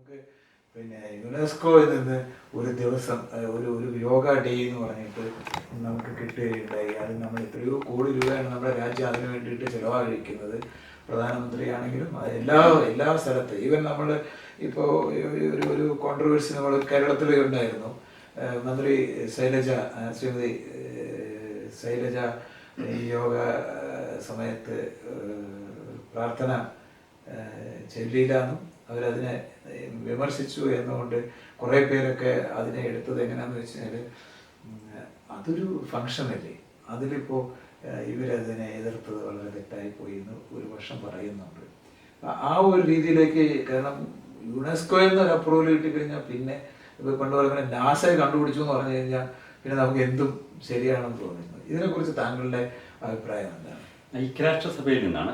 നമുക്ക് പിന്നെ യുനെസ്കോയിൽ നിന്ന് ഒരു ദിവസം ഒരു യോഗ ഡേ എന്ന് പറഞ്ഞിട്ട് നമുക്ക് കിട്ടുകയുണ്ടായി. അത് നമ്മൾ എത്രയോ കോടി രൂപയാണ് നമ്മുടെ രാജ്യം അതിന് വേണ്ടിയിട്ട് ചിലവഴിക്കുന്നത്. പ്രധാനമന്ത്രിയാണെങ്കിലും എല്ലാ സ്ഥലത്തും ഈവൻ നമ്മൾ ഇപ്പോൾ ഒരു കോൺട്രവേഴ്സി നമ്മൾ കേരളത്തിൽ ഉണ്ടായിരുന്നു. മന്ത്രി ശ്രീമതി ശൈലജ ഈ യോഗ സമയത്ത് പ്രാർത്ഥന ചൊല്ലിയില്ലാന്നും അവരതിനെ വിമർശിച്ചു എന്നുകൊണ്ട് കുറേ പേരൊക്കെ അതിനെ എടുത്തത് എങ്ങനെയാണെന്ന് വെച്ച് കഴിഞ്ഞാൽ അതൊരു ഫങ്ഷനല്ലേ, അതിലിപ്പോൾ ഇവരതിനെ എതിർത്തത് വളരെ തെറ്റായിപ്പോയി എന്ന് ഒരു വർഷം പറയുന്നുണ്ട്. ആ ഒരു രീതിയിലേക്ക്, കാരണം യുനെസ്കോയിൽ നിന്ന് ഒരു അപ്രൂവൽ കിട്ടിക്കഴിഞ്ഞാൽ പിന്നെ ഇപ്പോൾ പണ്ടുപോലെ പിന്നെ നാസയെ കണ്ടുപിടിച്ചു എന്ന് പറഞ്ഞു കഴിഞ്ഞാൽ പിന്നെ നമുക്ക് എന്തും ശരിയാണെന്ന് തോന്നുന്നു. ഇതിനെക്കുറിച്ച് താങ്കളുടെ അഭിപ്രായം എന്താണ്? ഐക്യരാഷ്ട്രസഭയിൽ നിന്നാണ്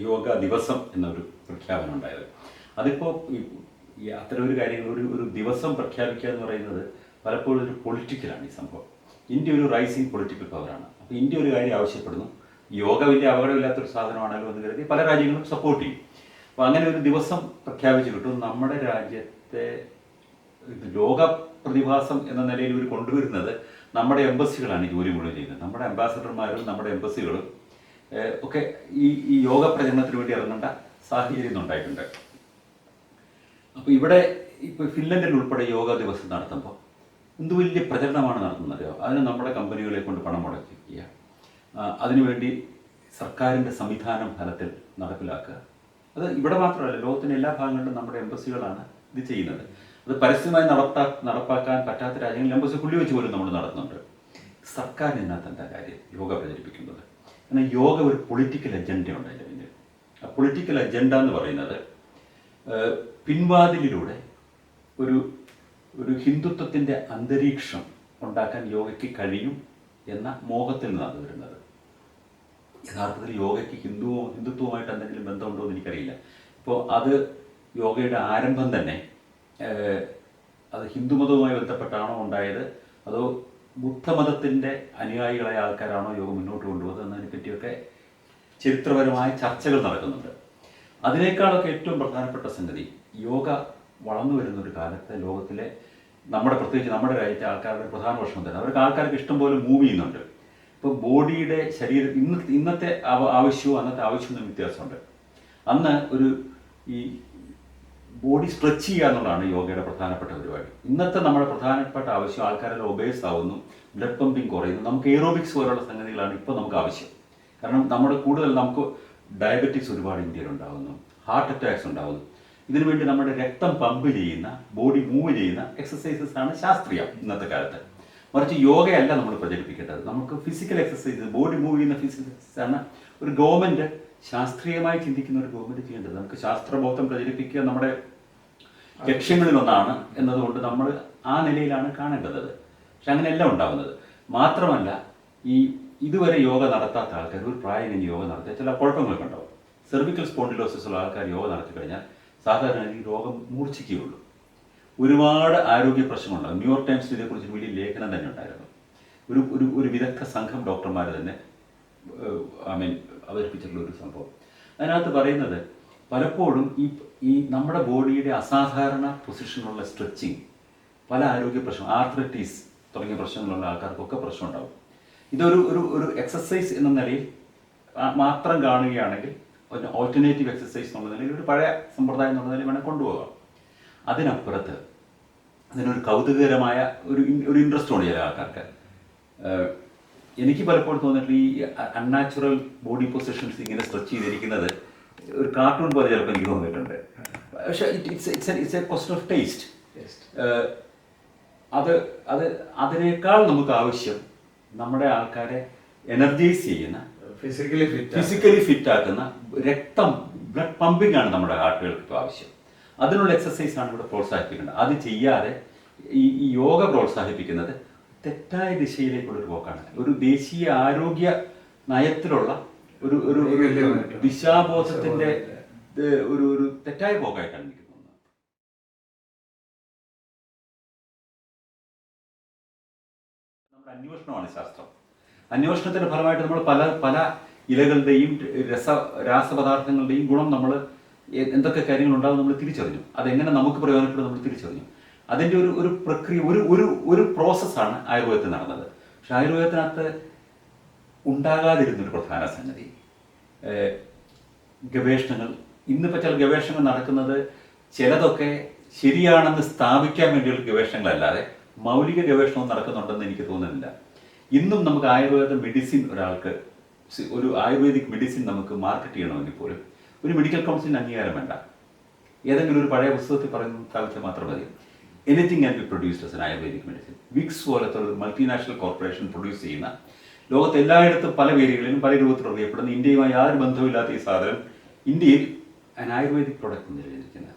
യോഗ ദിവസം എന്നൊരു പ്രഖ്യാപനം ഉണ്ടായത്. അതിപ്പോൾ അത്തരം ഒരു കാര്യങ്ങൾ ഒരു ദിവസം പ്രഖ്യാപിക്കുക എന്ന് പറയുന്നത് പലപ്പോഴും ഒരു പൊളിറ്റിക്കലാണ്. ഈ സംഭവം ഇന്ത്യ ഒരു റൈസിങ് പൊളിറ്റിക്കൽ പവറാണ്. അപ്പോൾ ഇന്ത്യ ഒരു കാര്യം ആവശ്യപ്പെടുന്നു, യോഗ വലിയ അപകടമില്ലാത്തൊരു സാധനമാണല്ലോ എന്ന് കരുതി പല രാജ്യങ്ങളും സപ്പോർട്ട് ചെയ്യും. അപ്പോൾ അങ്ങനെ ഒരു ദിവസം പ്രഖ്യാപിച്ചു കിട്ടും. നമ്മുടെ രാജ്യത്തെ ലോക പ്രതിഭാസം എന്ന നിലയിൽ ഇവർ കൊണ്ടുവരുന്നത് നമ്മുടെ എംബസികളാണ് ജോലി മുഴുവൻ ചെയ്യുന്നത്. നമ്മുടെ അംബാസഡർമാരും നമ്മുടെ എംബസികളും ഒക്കെ ഈ യോഗ പ്രചരണത്തിന് വേണ്ടി ഇറങ്ങേണ്ട സാഹചര്യം ഉണ്ടായിട്ടുണ്ട്. അപ്പോൾ ഇവിടെ ഇപ്പോൾ ഫിൻലൻഡിൽ ഉൾപ്പെടെ യോഗ ദിവസം നടത്തുമ്പോൾ എന്ത് വലിയ പ്രചരണമാണ് നടത്തുന്നത്. അതിന് നമ്മുടെ കമ്പനികളെ കൊണ്ട് പണം മുടക്കിക്കുക, അതിനുവേണ്ടി സർക്കാരിൻ്റെ സംവിധാനം ഫലത്തിൽ നടപ്പിലാക്കുക. അത് ഇവിടെ മാത്രമല്ല, ലോകത്തിൻ്റെ എല്ലാ ഭാഗങ്ങളിലും നമ്മുടെ എംബസികളാണ് ഇത് ചെയ്യുന്നത്. അത് പരസ്യമായി നടപ്പാക്കാൻ പറ്റാത്ത രാജ്യങ്ങളിൽ എംബസി വെച്ച് പോലും നമ്മൾ നടത്തുന്നുണ്ട്. സർക്കാരിന് ഇതിനകത്ത് എന്താ കാര്യം യോഗ പ്രചരിപ്പിക്കുന്നത്? എന്നാൽ യോഗ ഒരു പൊളിറ്റിക്കൽ അജണ്ടയുണ്ട് അതിൻ്റെ പിന്നിൽ. ആ പൊളിറ്റിക്കൽ അജണ്ട എന്ന് പറയുന്നത് പിൻവാതിലിലൂടെ ഒരു ഹിന്ദുത്വത്തിൻ്റെ അന്തരീക്ഷം ഉണ്ടാക്കാൻ യോഗയ്ക്ക് കഴിയും എന്ന മോഹത്തിൽ നിന്നാണ് വരുന്നത്. യഥാർത്ഥത്തിൽ യോഗയ്ക്ക് ഹിന്ദുത്വവുമായിട്ട് എന്തെങ്കിലും ബന്ധമുണ്ടോ എന്ന് എനിക്കറിയില്ല. ഇപ്പോൾ അത് യോഗയുടെ ആരംഭം തന്നെ അത് ഹിന്ദുമതവുമായി ബന്ധപ്പെട്ടാണോ ഉണ്ടായത്, അതോ ബുദ്ധമതത്തിൻ്റെ അനുയായികളായ ആൾക്കാരാണോ യോഗ മുന്നോട്ട് കൊണ്ടുപോകുന്നത് എന്നതിനെ പറ്റിയൊക്കെ ചരിത്രപരമായ ചർച്ചകൾ നടക്കുന്നുണ്ട്. അതിനേക്കാളൊക്കെ ഏറ്റവും പ്രധാനപ്പെട്ട സംഗതി, യോഗ വളർന്നു വരുന്നൊരു കാലത്ത് ലോകത്തിലെ പ്രത്യേകിച്ച് നമ്മുടെ രാജ്യത്തെ ആൾക്കാരുടെ പ്രധാന പ്രശ്നം തന്നെ അവർക്ക് ആൾക്കാർക്ക് ഇഷ്ടംപോലെ മൂവ് ചെയ്യുന്നുണ്ട്. ഇപ്പോൾ ബോഡിയുടെ ഇന്നത്തെ ആവശ്യവും അന്നത്തെ ആവശ്യവും തമ്മിൽ വ്യത്യാസമുണ്ട്. അന്ന് ഈ ബോഡി സ്ട്രെച്ച് ചെയ്യുക എന്നുള്ളതാണ് യോഗയുടെ പ്രധാനപ്പെട്ട പരിപാടി. ഇന്നത്തെ നമ്മുടെ പ്രധാനപ്പെട്ട ആവശ്യം ആൾക്കാരെല്ലാം ഒബേസ് ആവുന്നു, ബ്ലഡ് പമ്പിങ് കുറയുന്നു, നമുക്ക് എയറോബിക്സ് പോലുള്ള സംഗതികളാണ് ഇപ്പോൾ നമുക്ക് ആവശ്യം. കാരണം നമുക്ക് ഡയബറ്റിക്സ് ഒരുപാട് ഇന്ത്യയിൽ ഉണ്ടാകുന്നു, ഹാർട്ട് അറ്റാക്സ് ഉണ്ടാകുന്നു. ഇതിനുവേണ്ടി നമ്മുടെ രക്തം പമ്പ് ചെയ്യുന്ന, ബോഡി മൂവ് ചെയ്യുന്ന എക്സസൈസസ് ആണ് ശാസ്ത്രീയം ഇന്നത്തെ കാലത്ത്. മറിച്ച് യോഗയല്ല നമ്മൾ പ്രചരിപ്പിക്കേണ്ടത്. നമുക്ക് ഫിസിക്കൽ എക്സസൈസ്, ബോഡി മൂവ് ചെയ്യുന്ന ഫിസിക്കൽ എക്സസൈസ് ആണ് ഒരു ഗവൺമെൻറ് ശാസ്ത്രീയമായി ചിന്തിക്കുന്ന ഒരു ഗവൺമെൻറ് ചെയ്യേണ്ടത്. നമുക്ക് ശാസ്ത്രബോധം പ്രചരിപ്പിക്കുക നമ്മുടെ ലക്ഷ്യങ്ങളിലൊന്നാണ് എന്നതുകൊണ്ട് നമ്മൾ ആ നിലയിലാണ് കാണേണ്ടത്. പക്ഷെ അങ്ങനെയല്ല ഉണ്ടാകുന്നത്. മാത്രമല്ല, ഇതുവരെ യോഗ നടത്താത്ത ആൾക്കാർ ഒരു പ്രായം കഴിഞ്ഞ് യോഗ നടത്തിയ ചില കുഴപ്പങ്ങളൊക്കെ ഉണ്ടാവും. സെർവിക്കൽ സ്പോണ്ടിലോസിസ് ഉള്ള ആൾക്കാർ യോഗ നടത്തി കഴിഞ്ഞാൽ സാധാരണ ഈ രോഗം മൂർച്ഛിക്കുകയുള്ളൂ. ഒരുപാട് ആരോഗ്യ പ്രശ്നങ്ങളുണ്ടാകും. ന്യൂയോർക്ക് ടൈംസിൽ ഇതേക്കുറിച്ച് വലിയ ലേഖനം തന്നെ ഉണ്ടായിരുന്നു. ഒരു വിദഗ്ധ സംഘം ഡോക്ടർമാർ തന്നെ അവതരിപ്പിച്ചിട്ടുള്ള ഒരു സംഭവം. അതിനകത്ത് പറയുന്നത് പലപ്പോഴും ഈ നമ്മുടെ ബോഡിയുടെ അസാധാരണ പൊസിഷനിലുള്ള സ്ട്രെച്ചിങ് പല ആരോഗ്യ പ്രശ്നം, ആർത്രൈറ്റിസ് തുടങ്ങിയ പ്രശ്നങ്ങളുള്ള ആൾക്കാർക്കൊക്കെ പ്രശ്നം ഉണ്ടാകും. ഇതൊരു എക്സസൈസ് എന്ന നിലയിൽ മാത്രം കാണുകയാണെങ്കിൽ ഒരു ഓൾട്ടർനേറ്റീവ് എക്സസൈസ് എന്നുള്ള നിലയിൽ ഒരു പഴയ സമ്പ്രദായം എന്നുള്ള നിലയിൽ വേണം കൊണ്ടുപോകാം. അതിനപ്പുറത്ത് അതിനൊരു കൗതുകകരമായ ഒരു ഇൻട്രസ്റ്റ് ഉണ്ട് ചില ആൾക്കാർക്ക്. എനിക്ക് പലപ്പോഴും തോന്നിയിട്ടുള്ള ഈ അൺനാച്ചുറൽ ബോഡി പൊസിഷൻസ് ഇങ്ങനെ സ്ട്രെച്ച് ചെയ്തിരിക്കുന്നത് ഒരു കാർട്ടൂൺ പോലെ ചിലപ്പോൾ എനിക്ക് തോന്നിയിട്ടുണ്ട്. പക്ഷേ it's A question of taste. അതിനേക്കാൾ നമുക്ക് ആവശ്യം നമ്മുടെ ആൾക്കാരെ എനർജൈസ് ചെയ്യുന്ന, ഫിസിക്കലി ഫിറ്റ് ആക്കുന്ന ബ്ലഡ് പമ്പിംഗ് ആണ് നമ്മുടെ ഹാർട്ടുകൾക്ക് ഇപ്പോൾ ആവശ്യം. അതിനുള്ള എക്സസൈസ് ആണ് ഇവിടെ പ്രോത്സാഹിപ്പിക്കേണ്ടത്. അത് ചെയ്യാതെ ഈ യോഗ പ്രോത്സാഹിപ്പിക്കുന്നത് തെറ്റായ ദിശയിലേക്കുള്ളൊരു പോക്കാണ്. ഒരു ദേശീയ ആരോഗ്യ നയത്തിലുള്ള ഒരു ദിശാബോധത്തിന്റെ ഒരു തെറ്റായ പോക്കായിട്ടാണ് എനിക്ക് തോന്നുന്നത്. നമ്മുടെ അന്വേഷണമാണ് ശാസ്ത്രം. അന്വേഷണത്തിന്റെ ഫലമായിട്ട് നമ്മൾ പല ഇലകളുടെയും രാസപദാർത്ഥങ്ങളുടെയും ഗുണം നമ്മൾ എന്തൊക്കെ കാര്യങ്ങൾ ഉണ്ടാവും നമ്മൾ തിരിച്ചറിഞ്ഞു. അതെങ്ങനെ നമുക്ക് പ്രയോജനപ്പെടും നമ്മൾ തിരിച്ചറിഞ്ഞു. അതിൻ്റെ ഒരു പ്രക്രിയ, ഒരു പ്രോസസ്സാണ് ആയുർവേദത്തിൽ നടന്നത്. പക്ഷെ ആയുർവേദത്തിനകത്ത് ഉണ്ടാകാതിരുന്നൊരു പ്രധാന സംഗതി ഗവേഷണങ്ങൾ. ഇന്നിപ്പോൾ ചില ഗവേഷണങ്ങൾ നടക്കുന്നത് ചിലതൊക്കെ ശരിയാണെന്ന് സ്ഥാപിക്കാൻ വേണ്ടിയുള്ള ഗവേഷണങ്ങളല്ലാതെ മൗലിക ഗവേഷണവും നടക്കുന്നുണ്ടെന്ന് എനിക്ക് തോന്നുന്നില്ല. ഇന്നും നമുക്ക് ആയുർവേദ മെഡിസിൻ ഒരു ആയുർവേദിക് മെഡിസിൻ നമുക്ക് മാർക്കറ്റ് ചെയ്യണമെങ്കിൽ പോലും ഒരു മെഡിക്കൽ കൗൺസിലിന് അംഗീകാരം വേണ്ട. ഏതെങ്കിലും ഒരു പഴയ പുസ്തകത്തിൽ പറയുന്ന സ്ഥാപിച്ചാൽ മാത്രം മതി. Anything can be produced as an Ayurvedic medicine. Vicks പോലത്തെ ഒരു മൾട്ടിനാഷണൽ കോർപ്പറേഷൻ പ്രൊഡ്യൂസ് ചെയ്യുന്ന, ലോകത്ത് എല്ലായിടത്തും പല പേരുകളിലും പല രൂപത്തിൽ അറിയപ്പെടുന്ന, ഇന്ത്യയുമായി യാതൊരു ബന്ധവുമില്ലാത്ത ഈ സാധനം ഇന്ത്യയിൽ an ആയുർവേദിക് പ്രൊഡക്റ്റ് എന്ന് എഴുതിയിരിക്കുന്നത്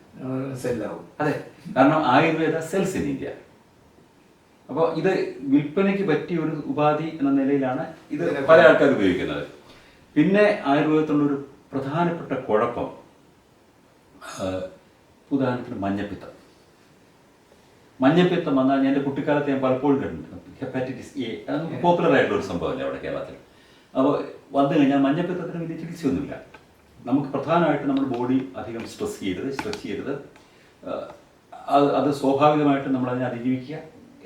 സെല്ലാവും. അതെ, കാരണം ആയുർവേദ സെൽസ് ഇൻ ഇന്ത്യ. അപ്പോൾ ഇത് വിൽപ്പനയ്ക്ക് പറ്റിയ ഒരു ഉപാധി എന്ന നിലയിലാണ് ഇത് പല ആൾക്കാർ ഉപയോഗിക്കുന്നത്. പിന്നെ ആയുർവേദത്തിലുള്ളൊരു പ്രധാനപ്പെട്ട കുഴപ്പം, ഉദാഹരണത്തിന് മഞ്ഞപ്പിത്തം വന്നാൽ എൻ്റെ കുട്ടിക്കാലത്ത് ഞാൻ പലപ്പോഴും കണ്ടിട്ടുണ്ട്. ഹെപ്പാറ്റൈറ്റിസ് എ അത് പോപ്പുലർ ആയിട്ടുള്ള ഒരു സംഭവമല്ലേ അവിടെ കേരളത്തിൽ. അപ്പോൾ വന്നു കഴിഞ്ഞാൽ മഞ്ഞപ്പിത്തത്തിന് വലിയ ചികിത്സയൊന്നുമില്ല. നമുക്ക് പ്രധാനമായിട്ട് നമ്മുടെ ബോഡി അധികം സ്ട്രെസ് ചെയ്യരുത്. അത് സ്വാഭാവികമായിട്ടും നമ്മളതിനെ അതിജീവിക്കുക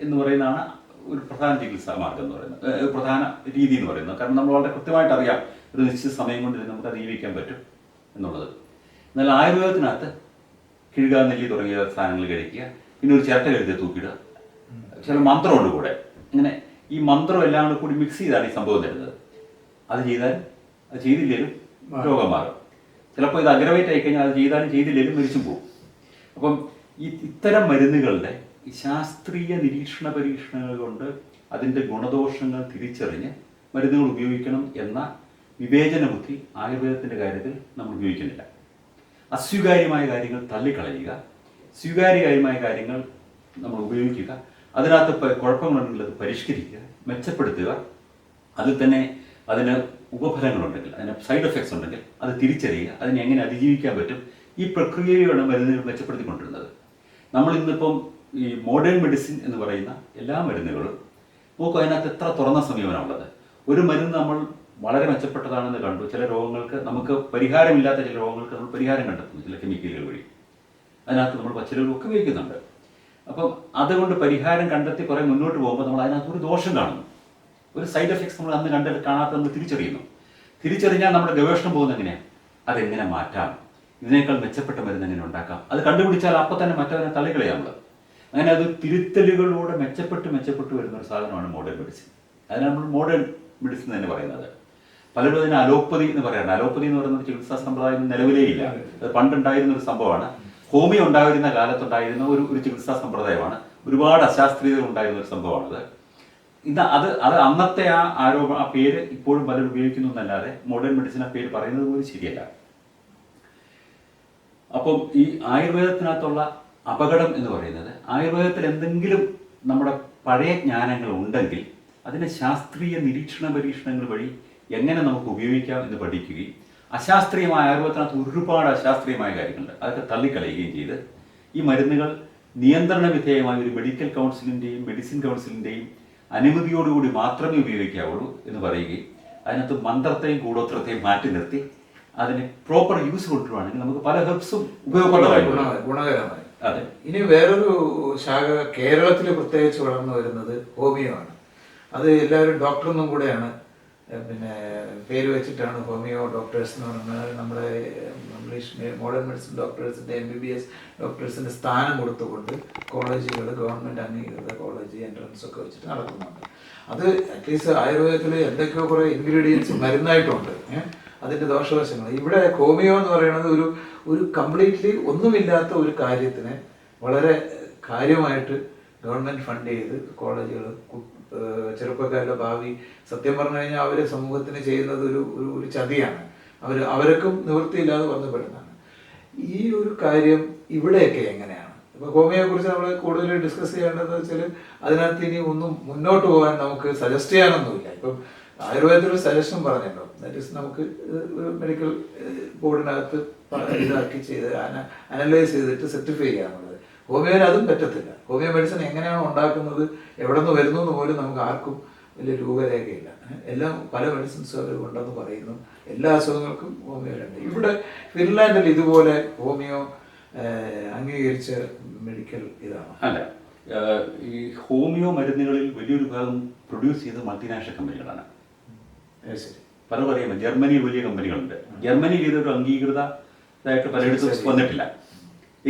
എന്ന് പറയുന്നതാണ് ഒരു പ്രധാന ചികിത്സാ മാർഗം എന്ന് പറയുന്നത്, പ്രധാന രീതി എന്ന് പറയുന്നത്. കാരണം നമ്മൾ വളരെ കൃത്യമായിട്ട് അറിയാം ഒരു നിശ്ചിത സമയം കൊണ്ട് നമുക്ക് അതിജീവിക്കാൻ പറ്റും എന്നുള്ളത്. എന്നാൽ ആയുർവേദത്തിനകത്ത് കിഴുകാനെല്ലി തുടങ്ങിയ സാധനങ്ങൾ കഴിക്കുക, പിന്നെ ഒരു ചിരട്ട കഴുതി തൂക്കിയിടുക, ചില മന്ത്രമുണ്ട് കൂടെ. ഇങ്ങനെ ഈ മന്ത്രം എല്ലാം കൂടി മിക്സ് ചെയ്താണ് ഈ സംഭവം തരുന്നത്. അത് ചെയ്തില്ലേലും രോഗം മാറും. ചിലപ്പോൾ ഇത് അഗ്രവേറ്റ് ആയിക്കഴിഞ്ഞാൽ അത് ചെയ്തില്ലേലും മരിച്ചും പോകും. അപ്പം ഇത്തരം മരുന്നുകളുടെ ഈ ശാസ്ത്രീയ നിരീക്ഷണ പരീക്ഷണങ്ങൾ കൊണ്ട് അതിൻ്റെ ഗുണദോഷങ്ങൾ തിരിച്ചറിഞ്ഞ് മരുന്നുകൾ ഉപയോഗിക്കണം എന്ന വിവേചന ബുദ്ധി ആയുർവേദത്തിൻ്റെ കാര്യത്തിൽ നമ്മൾ ഉപയോഗിക്കുന്നില്ല. അസ്വീകാര്യമായ കാര്യങ്ങൾ തള്ളിക്കളയുക, സ്വീകാര്യമായ കാര്യങ്ങൾ നമ്മൾ ഉപയോഗിക്കുക, അതിനകത്ത് കുഴപ്പങ്ങളുണ്ടെങ്കിൽ അത് പരിഷ്കരിക്കുക, മെച്ചപ്പെടുത്തുക, അതിൽ തന്നെ അതിന് ഉപഫലങ്ങളുണ്ടെങ്കിൽ, അതിന് സൈഡ് എഫക്ട്സ് ഉണ്ടെങ്കിൽ അത് തിരിച്ചറിയുക, അതിനെ എങ്ങനെ അതിജീവിക്കാൻ പറ്റും, ഈ പ്രക്രിയയാണ് മരുന്നുകൾ മെച്ചപ്പെടുത്തിക്കൊണ്ടിരുന്നത്. നമ്മൾ ഇന്നിപ്പം ഈ മോഡേൺ മെഡിസിൻ എന്ന് പറയുന്ന എല്ലാ മരുന്നുകളും നോക്കും, അതിനകത്ത് എത്ര തുറന്ന സമീപനമുള്ളത്. ഒരു മരുന്ന് നമ്മൾ വളരെ മെച്ചപ്പെട്ടതാണെന്ന് കണ്ടു, ചില രോഗങ്ങൾക്ക് നമുക്ക് പരിഹാരമില്ലാത്ത ചില രോഗങ്ങൾക്ക് നമ്മൾ പരിഹാരം കണ്ടെത്തുന്നു ചില കെമിക്കലുകൾ വഴി. അതിനകത്ത് നമ്മൾ പച്ചിലകളൊക്കെ ഉപയോഗിക്കുന്നുണ്ട്. അപ്പം അതുകൊണ്ട് പരിഹാരം കണ്ടെത്തി കുറേ മുന്നോട്ട് പോകുമ്പോൾ നമ്മൾ അതിനകത്ത് ഒരു ദോഷം കാണുന്നു, ഒരു സൈഡ് എഫക്ട്സ് നമ്മൾ അന്ന് കാണാത്ത നമ്മൾ തിരിച്ചറിഞ്ഞാൽ നമ്മുടെ ഗവേഷണം പോകുന്നത് എങ്ങനെയാണ്, അതെങ്ങനെ മാറ്റാം, ഇതിനേക്കാൾ മെച്ചപ്പെട്ട മരുന്ന് എങ്ങനെ ഉണ്ടാക്കാം, അത് കണ്ടുപിടിച്ചാൽ അപ്പം തന്നെ മറ്റവനെ തള്ളിക്കളയാം നമ്മൾ. അങ്ങനെ അത് തിരുത്തലുകളിലൂടെ മെച്ചപ്പെട്ട് വരുന്ന ഒരു സാധനമാണ് മോഡേൺ മെഡിസിൻ. അതിനാണ് നമ്മൾ മോഡേൺ മെഡിസിൻ തന്നെ പറയുന്നത്. പലരും അതിന് അലോപ്പതി എന്ന് പറയാറുണ്ട്. അലോപ്പതി എന്ന് പറയുന്ന ചികിത്സാ സമ്പ്രദായം നിലവിലേ ഇല്ല. അത് പണ്ടുണ്ടായിരുന്ന ഒരു സംഭവമാണ്. ഹോമിയോ ഉണ്ടായിരുന്ന കാലത്തുണ്ടായിരുന്ന ഒരു ചികിത്സാ സമ്പ്രദായമാണ്. ഒരുപാട് അശാസ്ത്രീയത ഉണ്ടായിരുന്ന ഒരു സംഭവമാണത്. അത് അന്നത്തെ ആ പേര് ഇപ്പോഴും പലരും ഉപയോഗിക്കുന്നു എന്നല്ലാതെ മോഡേൺ മെഡിസിൻ ആ പേര് പറയുന്നത് പോലും ശരിയല്ല. അപ്പം ഈ ആയുർവേദത്തിനകത്തുള്ള അപകടം എന്ന് പറയുന്നത്, ആയുർവേദത്തിൽ എന്തെങ്കിലും നമ്മുടെ പഴയ ജ്ഞാനങ്ങൾ ഉണ്ടെങ്കിൽ അതിനെ ശാസ്ത്രീയ നിരീക്ഷണ പരീക്ഷണങ്ങൾ വഴി എങ്ങനെ നമുക്ക് ഉപയോഗിക്കാം എന്ന് പഠിക്കുകയും, അശാസ്ത്രീയമായ ആയുർവേദത്തിനകത്ത് ഒരുപാട് അശാസ്ത്രീയമായ കാര്യങ്ങളുണ്ട്, അതൊക്കെ തള്ളിക്കളയുകയും ചെയ്ത് ഈ മരുന്നുകൾ നിയന്ത്രണ വിധേയമായ ഒരു മെഡിക്കൽ കൗൺസിലിൻ്റെയും മെഡിസിൻ കൗൺസിലിൻ്റെയും അനുമതിയോടുകൂടി മാത്രമേ ഉപയോഗിക്കാവുള്ളൂ എന്ന് പറയുകയും, അതിനകത്ത് മന്ത്രത്തെയും കൂടോത്രത്തെയും മാറ്റി നിർത്തി അതിന് പ്രോപ്പർ യൂസ് കൊണ്ടുവരുവാണെങ്കിൽ നമുക്ക് പല ഹെർബ്സും ഗുണകരമായി. അതെ. ഇനി വേറൊരു ശാഖ കേരളത്തിൽ പ്രത്യേകിച്ച് വളർന്നു വരുന്നത് ഹോമിയോ ആണ്. അത് എല്ലാവരും ഡോക്ടറൊന്നും കൂടെയാണ് പിന്നെ പേര് വെച്ചിട്ടാണ് ഹോമിയോ ഡോക്ടേഴ്സ് എന്ന് പറയുന്നത്. നമ്മുടെ ഇംഗ്ലീഷ് മോഡേൺ മെഡിസിൻ ഡോക്ടേഴ്സിൻ്റെ MBBS ഡോക്ടേഴ്സിൻ്റെ സ്ഥാനം കൊടുത്തുകൊണ്ട് കോളേജുകൾ, ഗവൺമെൻറ് അംഗീകൃത കോളേജ് എൻട്രൻസ് ഒക്കെ വെച്ചിട്ട് നടക്കുന്നുണ്ട്. അത് അറ്റ്ലീസ്റ്റ് ആയുർവേദത്തിൽ എന്തൊക്കെയോ കുറേ ഇൻഗ്രീഡിയൻസ് മരുന്നായിട്ടുണ്ട്. അതിൻ്റെ ദോഷവശങ്ങൾ ഇവിടെ ഹോമിയോ എന്ന് പറയുന്നത് ഒരു കംപ്ലീറ്റ്ലി ഒന്നുമില്ലാത്ത ഒരു കാര്യത്തിന് വളരെ കാര്യമായിട്ട് ഗവൺമെൻറ് ഫണ്ട് ചെയ്ത് കോളേജുകൾ, ചെറുപ്പക്കാരുടെ ഭാവി സത്യം പറഞ്ഞു കഴിഞ്ഞാൽ അവർ സമൂഹത്തിന് ചെയ്യുന്നത് ഒരു ചതിയാണ്. അവർക്കും നിവൃത്തിയില്ലാതെ വന്നുപെടുന്നതാണ്. ഈ ഒരു കാര്യം ഇവിടെയൊക്കെ എങ്ങനെയാണ്? ഇപ്പോൾ ഹോമിയോയെ കുറിച്ച് നമ്മൾ കൂടുതൽ ഡിസ്കസ് ചെയ്യേണ്ടതെന്ന് വെച്ചാൽ അതിനകത്ത് ഇനി ഒന്നും മുന്നോട്ട് പോകാൻ നമുക്ക് സജസ്റ്റ് ചെയ്യാനൊന്നുമില്ല. ഇപ്പം ആയുർവേദത്തിൽ ഒരു സജഷൻ പറഞ്ഞല്ലോ, ദാറ്റ് ഈസ് നമുക്ക് ഒരു മെഡിക്കൽ ബോർഡിനകത്ത് ഇതാക്കി ചെയ്ത് അനലൈസ് ചെയ്തിട്ട് സർട്ടിഫൈ ചെയ്യാന്നുള്ളത്. ഹോമിയോയിൽ അതും പറ്റത്തില്ല. ഹോമിയോ മെഡിസിൻ എങ്ങനെയാണോ ഉണ്ടാക്കുന്നത്, എവിടെ നിന്ന് വരുന്നു എന്ന് പോലും നമുക്ക് ആർക്കും വലിയ രൂപരേഖയില്ല. എല്ലാം പല മെഡിസിൻസും അവർ ഉണ്ടെന്ന് പറയുന്നു. എല്ലാ അസുഖങ്ങൾക്കും ഹോമിയോയിലുണ്ട്. ഇവിടെ ഫിൻലാൻഡിൽ ഇതുപോലെ ഹോമിയോ അംഗീകരിച്ച മെഡിക്കൽ ഇതാണ് അല്ല. ഈ ഹോമിയോ മരുന്നുകളിൽ വലിയൊരു ഭാഗം പ്രൊഡ്യൂസ് ചെയ്ത് മൾട്ടിനാഷണൽ കമ്പനികളാണ്. ശരി. പലരും അറിയാമോ, ജർമ്മനിയിൽ വലിയ കമ്പനികളുണ്ട്. ജർമ്മനിയിൽ ഇതൊരു അംഗീകൃതമായിട്ട് പലയിടത്തും വന്നിട്ടില്ല.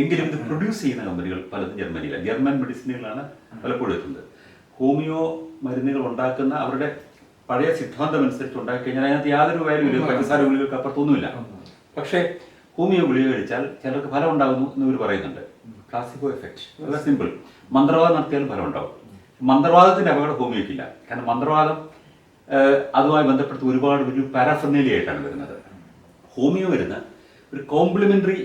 എങ്കിലും ഇത് പ്രൊഡ്യൂസ് ചെയ്യുന്ന കമ്പനികൾ പലതും ജർമ്മനിയിലാണ്. ജർമ്മൻ മെഡിസിനുകളാണ് പലപ്പോഴും എത്തുന്നത്. ഹോമിയോ മരുന്നുകൾ ഉണ്ടാക്കുന്ന അവരുടെ പഴയ സിദ്ധാന്തം അനുസരിച്ച് ഉണ്ടാക്കി കഴിഞ്ഞാൽ അതിനകത്ത് യാതൊരു വാല്യൂ ഇല്ല. പഞ്ചസാര ഗുളികൾക്ക് അപ്പുറത്തൊന്നുമില്ല. പക്ഷേ ഹോമിയോ ഗുളിക കഴിച്ചാൽ ചിലർക്ക് ഫലം ഉണ്ടാകുന്നു എന്ന് ഇവർ പറയുന്നുണ്ട്. പ്ലാസിബോ എഫക്റ്റ്, വളരെ സിമ്പിൾ. മന്ത്രവാദം നടത്തിയാലും ഫലം ഉണ്ടാവും. മന്ത്രവാദത്തിന്റെ അപകടം ഹോമിയോക്കില്ല. കാരണം മന്ത്രവാദം അതുമായി ബന്ധപ്പെടുത്തി ഒരുപാട് വലിയ പാരാഫെർണേലിയ ആയിട്ടാണ് വരുന്നത്. ഹോമിയോ വരുന്ന ഒരു കോംപ്ലിമെന്ററി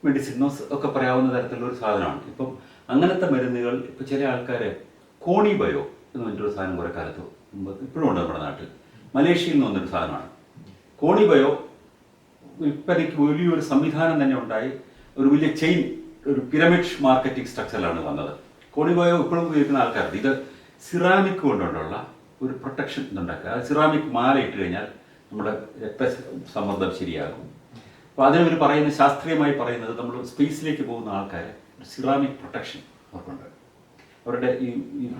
മെഡിസിനോസ് ഒക്കെ പറയാവുന്ന തരത്തിലുള്ള ഒരു സാധനമാണ്. ഇപ്പം അങ്ങനത്തെ മരുന്നുകൾ ഇപ്പം ചില ആൾക്കാർ കോണി ബയോ എന്ന് പറഞ്ഞൊരു സാധനം കുറേ കാലത്ത് മുമ്പ് ഇപ്പോഴും ഉണ്ട് നമ്മുടെ നാട്ടിൽ. മലേഷ്യയിൽ നിന്ന് വന്നൊരു സാധനമാണ് കോണി ബയോ. വിൽപ്പനയ്ക്ക് വലിയൊരു സംവിധാനം തന്നെ ഉണ്ടായി. ഒരു വലിയ ചെയിൻ, ഒരു പിരമിഡ് മാർക്കറ്റിംഗ് സ്ട്രക്ചറിലാണ് വന്നത്. കോണി ബയോ ഇപ്പോഴും ഉപയോഗിക്കുന്ന ആൾക്കാരുണ്ട്. ഇത് സിറാമിക് കൊണ്ടുള്ള ഒരു പ്രൊട്ടക്ഷൻ ഇതുണ്ടാക്കുക. അത് സിറാമിക് മാല ഇട്ട് കഴിഞ്ഞാൽ നമ്മുടെ രക്തസമ്മർദ്ദം ശരിയാകും. അപ്പോൾ അതിനവർ പറയുന്ന, ശാസ്ത്രീയമായി പറയുന്നത്, നമ്മൾ സ്പേസിലേക്ക് പോകുന്ന ആൾക്കാർ സിറാമിക് പ്രൊട്ടക്ഷൻ അവർക്കുണ്ട്. അവരുടെ ഈ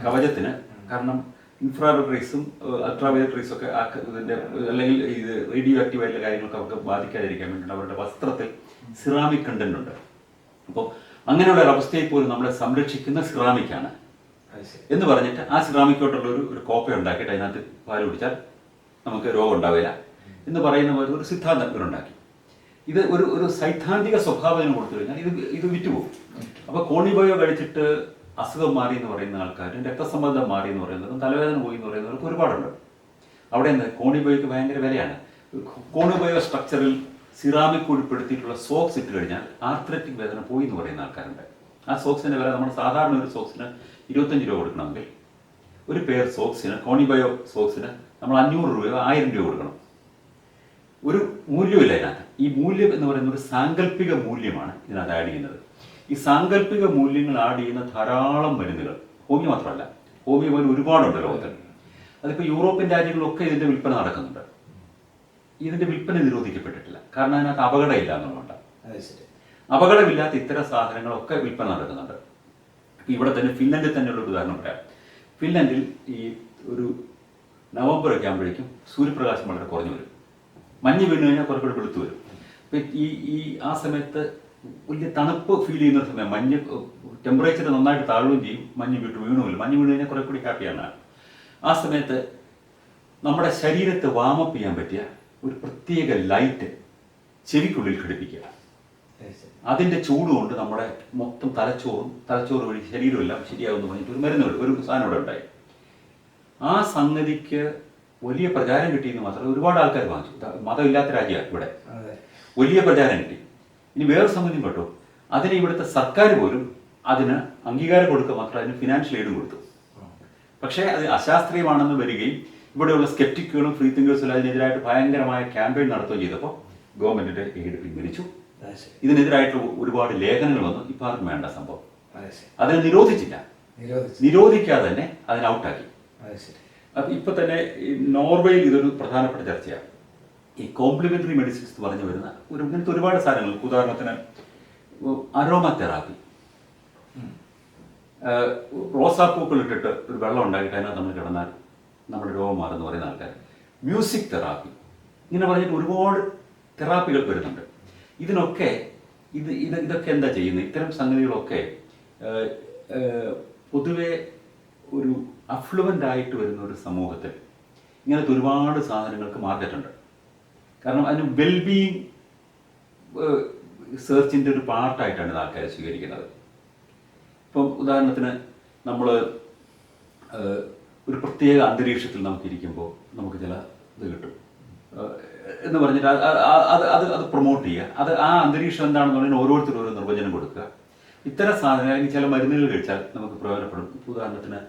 കവചത്തിന്. കാരണം ഇൻഫ്രാറെഡ് റേസും അൾട്രാവയലറ്റ് റേസും ഒക്കെ ഇതിൻ്റെ അല്ലെങ്കിൽ ഇത് റേഡിയോ ആക്റ്റീവ് ആയിട്ടുള്ള കാര്യങ്ങളൊക്കെ അവർക്ക് ബാധിക്കാതിരിക്കാൻ വേണ്ടിയിട്ട് അവരുടെ വസ്ത്രത്തിൽ സിറാമിക് കണ്ടന്റ് ഉണ്ട്. അപ്പോൾ അങ്ങനെയുള്ള ഒരു അവസ്ഥയിൽ പോലും നമ്മളെ സംരക്ഷിക്കുന്ന സിറാമിക്കാണ് എന്ന് പറഞ്ഞിട്ട് ആ സിറാമിക്കോട്ടുള്ള ഒരു കോപ്പ ഉണ്ടാക്കിയിട്ട് അതിനകത്ത് പാൽ കുടിച്ചാൽ നമുക്ക് രോഗം ഉണ്ടാവില്ല എന്ന് പറയുന്ന ഒരു സിദ്ധാന്തം ഇവരുണ്ടാക്കി. ഇത് ഒരു സൈദ്ധാന്തിക സ്വഭാവം കൊടുത്തു കഴിഞ്ഞാൽ ഇത് വിറ്റുപോകും. അപ്പോൾ കോണിബയോ കഴിച്ചിട്ട് അസുഖം മാറി എന്ന് പറയുന്ന ആൾക്കാരും രക്തസമ്മർദ്ദം മാറി എന്ന് പറയുന്നതും തലവേദന പോയി എന്ന് പറയുന്നവർക്ക് ഒരുപാടുണ്ട്. അവിടെ എന്താ, കോണിബയോയ്ക്ക് ഭയങ്കര വിലയാണ്. കോണിബയോ സ്ട്രക്ചറിൽ സിറാമിക് ഉൾപ്പെടുത്തിയിട്ടുള്ള സോക്സ് ഇട്ട് കഴിഞ്ഞാൽ ആർത്രറ്റിക് വേദന പോയി എന്ന് പറയുന്ന ആൾക്കാരുണ്ട്. ആ സോക്സിൻ്റെ വില നമ്മൾ സാധാരണ ഒരു സോക്സിന് 25 രൂപ കൊടുക്കണമെങ്കിൽ ഒരു പെയർ സോക്സിന്, കോണിബയോ സോക്സിന് നമ്മൾ 500 രൂപയോ 1000 രൂപ കൊടുക്കണം. ഒരു മൂല്യമില്ല ഇതിനകത്ത്. ഈ മൂല്യം എന്ന് പറയുന്ന ഒരു സാങ്കല്പിക മൂല്യമാണ് ഇതിനകത്ത് ആഡ് ചെയ്യുന്നത്. ഈ സാങ്കല്പിക മൂല്യങ്ങൾ ആഡ് ചെയ്യുന്ന ധാരാളം മരുന്നുകൾ, ഹോമിയോ മാത്രമല്ല, ഹോമിയോ പോലെ ഒരുപാടുണ്ട് ലോകത്തിൽ. അതിപ്പോൾ യൂറോപ്യൻ രാജ്യങ്ങളിലൊക്കെ ഇതിൻ്റെ വിൽപ്പന നടക്കുന്നുണ്ട്. ഇതിൻ്റെ വിൽപ്പന നിരോധിക്കപ്പെട്ടിട്ടില്ല. കാരണം അതിനകത്ത് അപകടമില്ല എന്നുള്ളതുകൊണ്ട്. അപകടമില്ലാത്ത ഇത്തരം സാധനങ്ങളൊക്കെ വിൽപ്പന നടക്കുന്നുണ്ട്. ഇവിടെ തന്നെ ഫിൻലൻഡിൽ തന്നെയുള്ള ഒരു ഉദാഹരണം പറയാം. ഫിൻലൻഡിൽ ഈ ഒരു നവംബർ ഒക്കെ ആകുമ്പോഴേക്കും സൂര്യപ്രകാശം വളരെ കുറഞ്ഞു വരും. മഞ്ഞ് വീണ് കഴിഞ്ഞാൽ കുറേ കൂടി വെളുത്തു വരും. അപ്പം ആ സമയത്ത് വലിയ തണുപ്പ് ഫീൽ ചെയ്യുന്ന സമയം, മഞ്ഞ് ടെമ്പറേച്ചർ നന്നായിട്ട് താഴുകയും ചെയ്യും, മഞ്ഞ് വീണുമില്ല. മഞ്ഞ് വീണ് കഴിഞ്ഞാൽ കുറേ കൂടി ഹാപ്പിയാണ്. ആ സമയത്ത് നമ്മുടെ ശരീരത്തെ വാമപ്പ് ചെയ്യാൻ പറ്റിയ ഒരു പ്രത്യേക ലൈറ്റ് ചെവിക്കുള്ളിൽ ഘടിപ്പിക്കുക. അതിൻ്റെ ചൂടുകൊണ്ട് നമ്മുടെ മൊത്തം തലച്ചോറ് വഴി ശരീരമെല്ലാം ശരിയാകുമെന്ന് പറഞ്ഞിട്ട് ഒരു മരുന്നുകൾ, ഒരു സാധനം ഇവിടെ ഉണ്ടായി. ആ സംഗതിക്ക് വലിയ പ്രചാരം കിട്ടിയെന്ന് മാത്രമല്ല, ഒരുപാട് ആൾക്കാർ വാങ്ങിച്ചു. മതമില്ലാത്ത രാജ്യമാണ് ഇവിടെ, വലിയ പ്രചാരം കിട്ടി. ഇനി വേറെ സംഗതിയും കേട്ടോ, അതിന് ഇവിടുത്തെ സർക്കാർ പോലും അതിന് അംഗീകാരം കൊടുക്കുക മാത്രമല്ല, അതിന് ഫിനാൻഷ്യൽ എയ്ഡും കൊടുത്തു. പക്ഷേ അത് അശാസ്ത്രീയമാണെന്ന് വരികയും ഇവിടെയുള്ള സ്കെപ്റ്റിക്കുകളും ഫ്രീ തിങ്കേഴ്സും അതിനെതിരായിട്ട് ഭയങ്കരമായ ക്യാമ്പയിൻ നടത്തുകയും ചെയ്തപ്പോൾ ഗവൺമെന്റിന്റെ എയ്ഡ് പിൻവലിച്ചു. ഇതിനെതിരായിട്ട് ഒരുപാട് ലേഖനങ്ങൾ വന്നു. ഇപ്പം ആർക്കും വേണ്ട സംഭവം. അതിനെ നിരോധിച്ചില്ല, നിരോധിക്കാതെ തന്നെ അതിനെ ഔട്ടാക്കി. അപ്പം ഇപ്പം തന്നെ നോർവേയിൽ ഇതൊരു പ്രധാനപ്പെട്ട ചർച്ചയാണ്. ഈ കോംപ്ലിമെന്ററി മെഡിസിൻസ് എന്ന് പറഞ്ഞു വരുന്ന ഇങ്ങനത്തെ ഒരുപാട് സാധനങ്ങൾ. ഉദാഹരണത്തിന് അരോമ തെറാപ്പി, റോസാപ്പൂക്കൾ ഇട്ടിട്ട് ഒരു വെള്ളം ഉണ്ടാക്കിയിട്ട് അതിനകത്ത് നമ്മൾ കിടന്നാൽ നമ്മുടെ രോഗം മാറുമെന്ന് പറയുന്ന ആൾക്കാർ. മ്യൂസിക് തെറാപ്പി, ഇങ്ങനെ പറഞ്ഞിട്ട് ഒരുപാട് തെറാപ്പികൾ വരുന്നുണ്ട്. ഇതിനൊക്കെ ഇതൊക്കെ എന്താ ചെയ്യുന്നത്? ഇത്തരം സംഗതികളൊക്കെ പൊതുവെ ഒരു അഫ്ലുവൻ്റ് ആയിട്ട് വരുന്ന ഒരു സമൂഹത്തിൽ ഇങ്ങനത്തെ ഒരുപാട് സാധനങ്ങൾക്ക് മാർക്കറ്റുണ്ട്. കാരണം അതിന് വെൽബീയിങ് സെർച്ചിൻ്റെ ഒരു പാർട്ടായിട്ടാണ് ഇത് ആൾക്കാർ സ്വീകരിക്കുന്നത്. ഇപ്പം ഉദാഹരണത്തിന് നമ്മൾ ഒരു പ്രത്യേക അന്തരീക്ഷത്തിൽ നമുക്കിരിക്കുമ്പോൾ നമുക്ക് ചില ഇത് കിട്ടും എന്ന് പറഞ്ഞിട്ട് അത് പ്രൊമോട്ട് ചെയ്യുക. അത് ആ അന്തരീക്ഷം എന്താണെന്ന് പറഞ്ഞാൽ ഓരോരുത്തരും ഓരോ നിർവചനം കൊടുക്കുക. ഇത്തരം സാധനങ്ങൾ അല്ലെങ്കിൽ ചില മരുന്നുകൾ കഴിച്ചാൽ നമുക്ക് പ്രയോജനപ്പെടും. ഉദാഹരണത്തിന്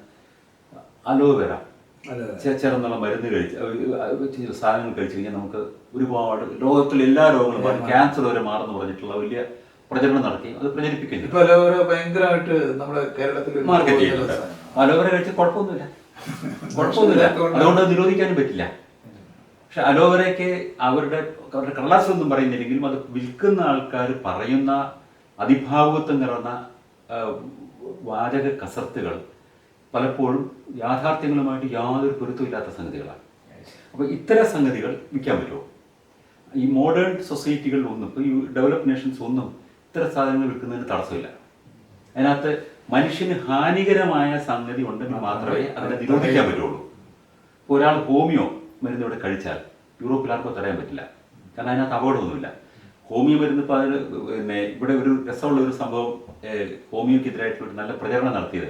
അലോവേര ചേർന്നുള്ള മരുന്ന് കഴിച്ച് സാധനങ്ങൾ കഴിച്ചു കഴിഞ്ഞാൽ നമുക്ക് ഒരുപാട് ലോകത്തിലെ എല്ലാ രോഗങ്ങളും മാറും, ക്യാൻസർ വരെ മാറുന്നു പറഞ്ഞിട്ടുള്ള വലിയ പ്രചരണം നടത്തി അത് പ്രചരിപ്പിക്കുന്നു. ഭയങ്കരമായിട്ട് നമ്മുടെ കേരളത്തിൽ മാർക്കറ്റ് ചെയ്യുന്നുണ്ട്. അലോവേര കഴിച്ച് കുഴപ്പമൊന്നുമില്ല. കുഴപ്പമൊന്നുമില്ല, അതുകൊണ്ട് അത് നിരോധിക്കാനും പറ്റില്ല. പക്ഷെ അലോവേരയ്ക്ക് അവരുടെ കടലാസൊന്നും പറയുന്നില്ലെങ്കിലും അത് വിൽക്കുന്ന ആൾക്കാർ പറയുന്ന അതിഭാവുകത്വം നിറഞ്ഞ വാചക കസർത്തുകൾ പലപ്പോഴും യാഥാർത്ഥ്യങ്ങളുമായിട്ട് യാതൊരു പൊരുത്തമില്ലാത്ത സംഗതികളാണ്. അപ്പോൾ ഇത്തരം സംഗതികൾ വിൽക്കാൻ പറ്റുമോ? ഈ മോഡേൺ സൊസൈറ്റികളിലൊന്നും, ഇപ്പോൾ ഈ ഡെവലപ്പ് നേഷൻസ് ഒന്നും ഇത്തരം സാധനങ്ങൾ വിൽക്കുന്നതിന് തടസ്സമില്ല. അതിനകത്ത് മനുഷ്യന് ഹാനികരമായ സംഗതി ഉണ്ടെങ്കിൽ മാത്രമേ അതിനെ നിരോധിക്കാൻ പറ്റുള്ളൂ. ഇപ്പോൾ ഒരാൾ ഹോമിയോ മരുന്ന് ഇവിടെ കഴിച്ചാൽ യൂറോപ്പിൽ ആർക്കും തടയാൻ പറ്റില്ല, കാരണം അതിനകത്ത് അപകടമൊന്നുമില്ല. ഹോമിയോ മരുന്ന് ഇപ്പോൾ അതിന് ഇവിടെ ഒരു രസമുള്ള ഒരു സംഭവം, ഹോമിയോക്കെതിരായിട്ട് ഒരു നല്ല പ്രചരണം നടത്തിയത്,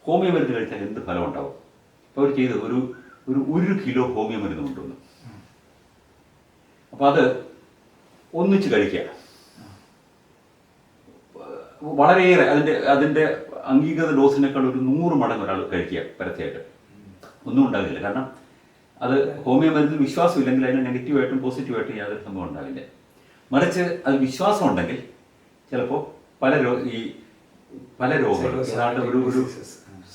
ഹോമിയോ മരുന്ന് കഴിച്ചാൽ എന്ത് ഫലം ഉണ്ടാവും. അപ്പോൾ അവർ ചെയ്തത് ഒരു കിലോ ഹോമിയോ മരുന്ന് കൊണ്ടുവന്നു. അപ്പോൾ അത് ഒന്നിച്ച് കഴിക്കുക, വളരെയേറെ അതിൻ്റെ അംഗീകൃത ഡോസിനേക്കാൾ ഒരു 100 മടങ്ങ് ഒരാൾ കഴിക്കുക പരസ്യമായിട്ട്, ഒന്നും ഉണ്ടാകില്ല. കാരണം അത് ഹോമിയോ മരുന്നിൽ വിശ്വാസമില്ലെങ്കിൽ അതിന് നെഗറ്റീവായിട്ടും പോസിറ്റീവായിട്ടും യാതൊരു സംഭവം ഉണ്ടാവില്ല. മറിച്ച് അത് വിശ്വാസം ഉണ്ടെങ്കിൽ ചിലപ്പോൾ പല രോഗങ്ങളും ഏതാണ്ട് ഒരു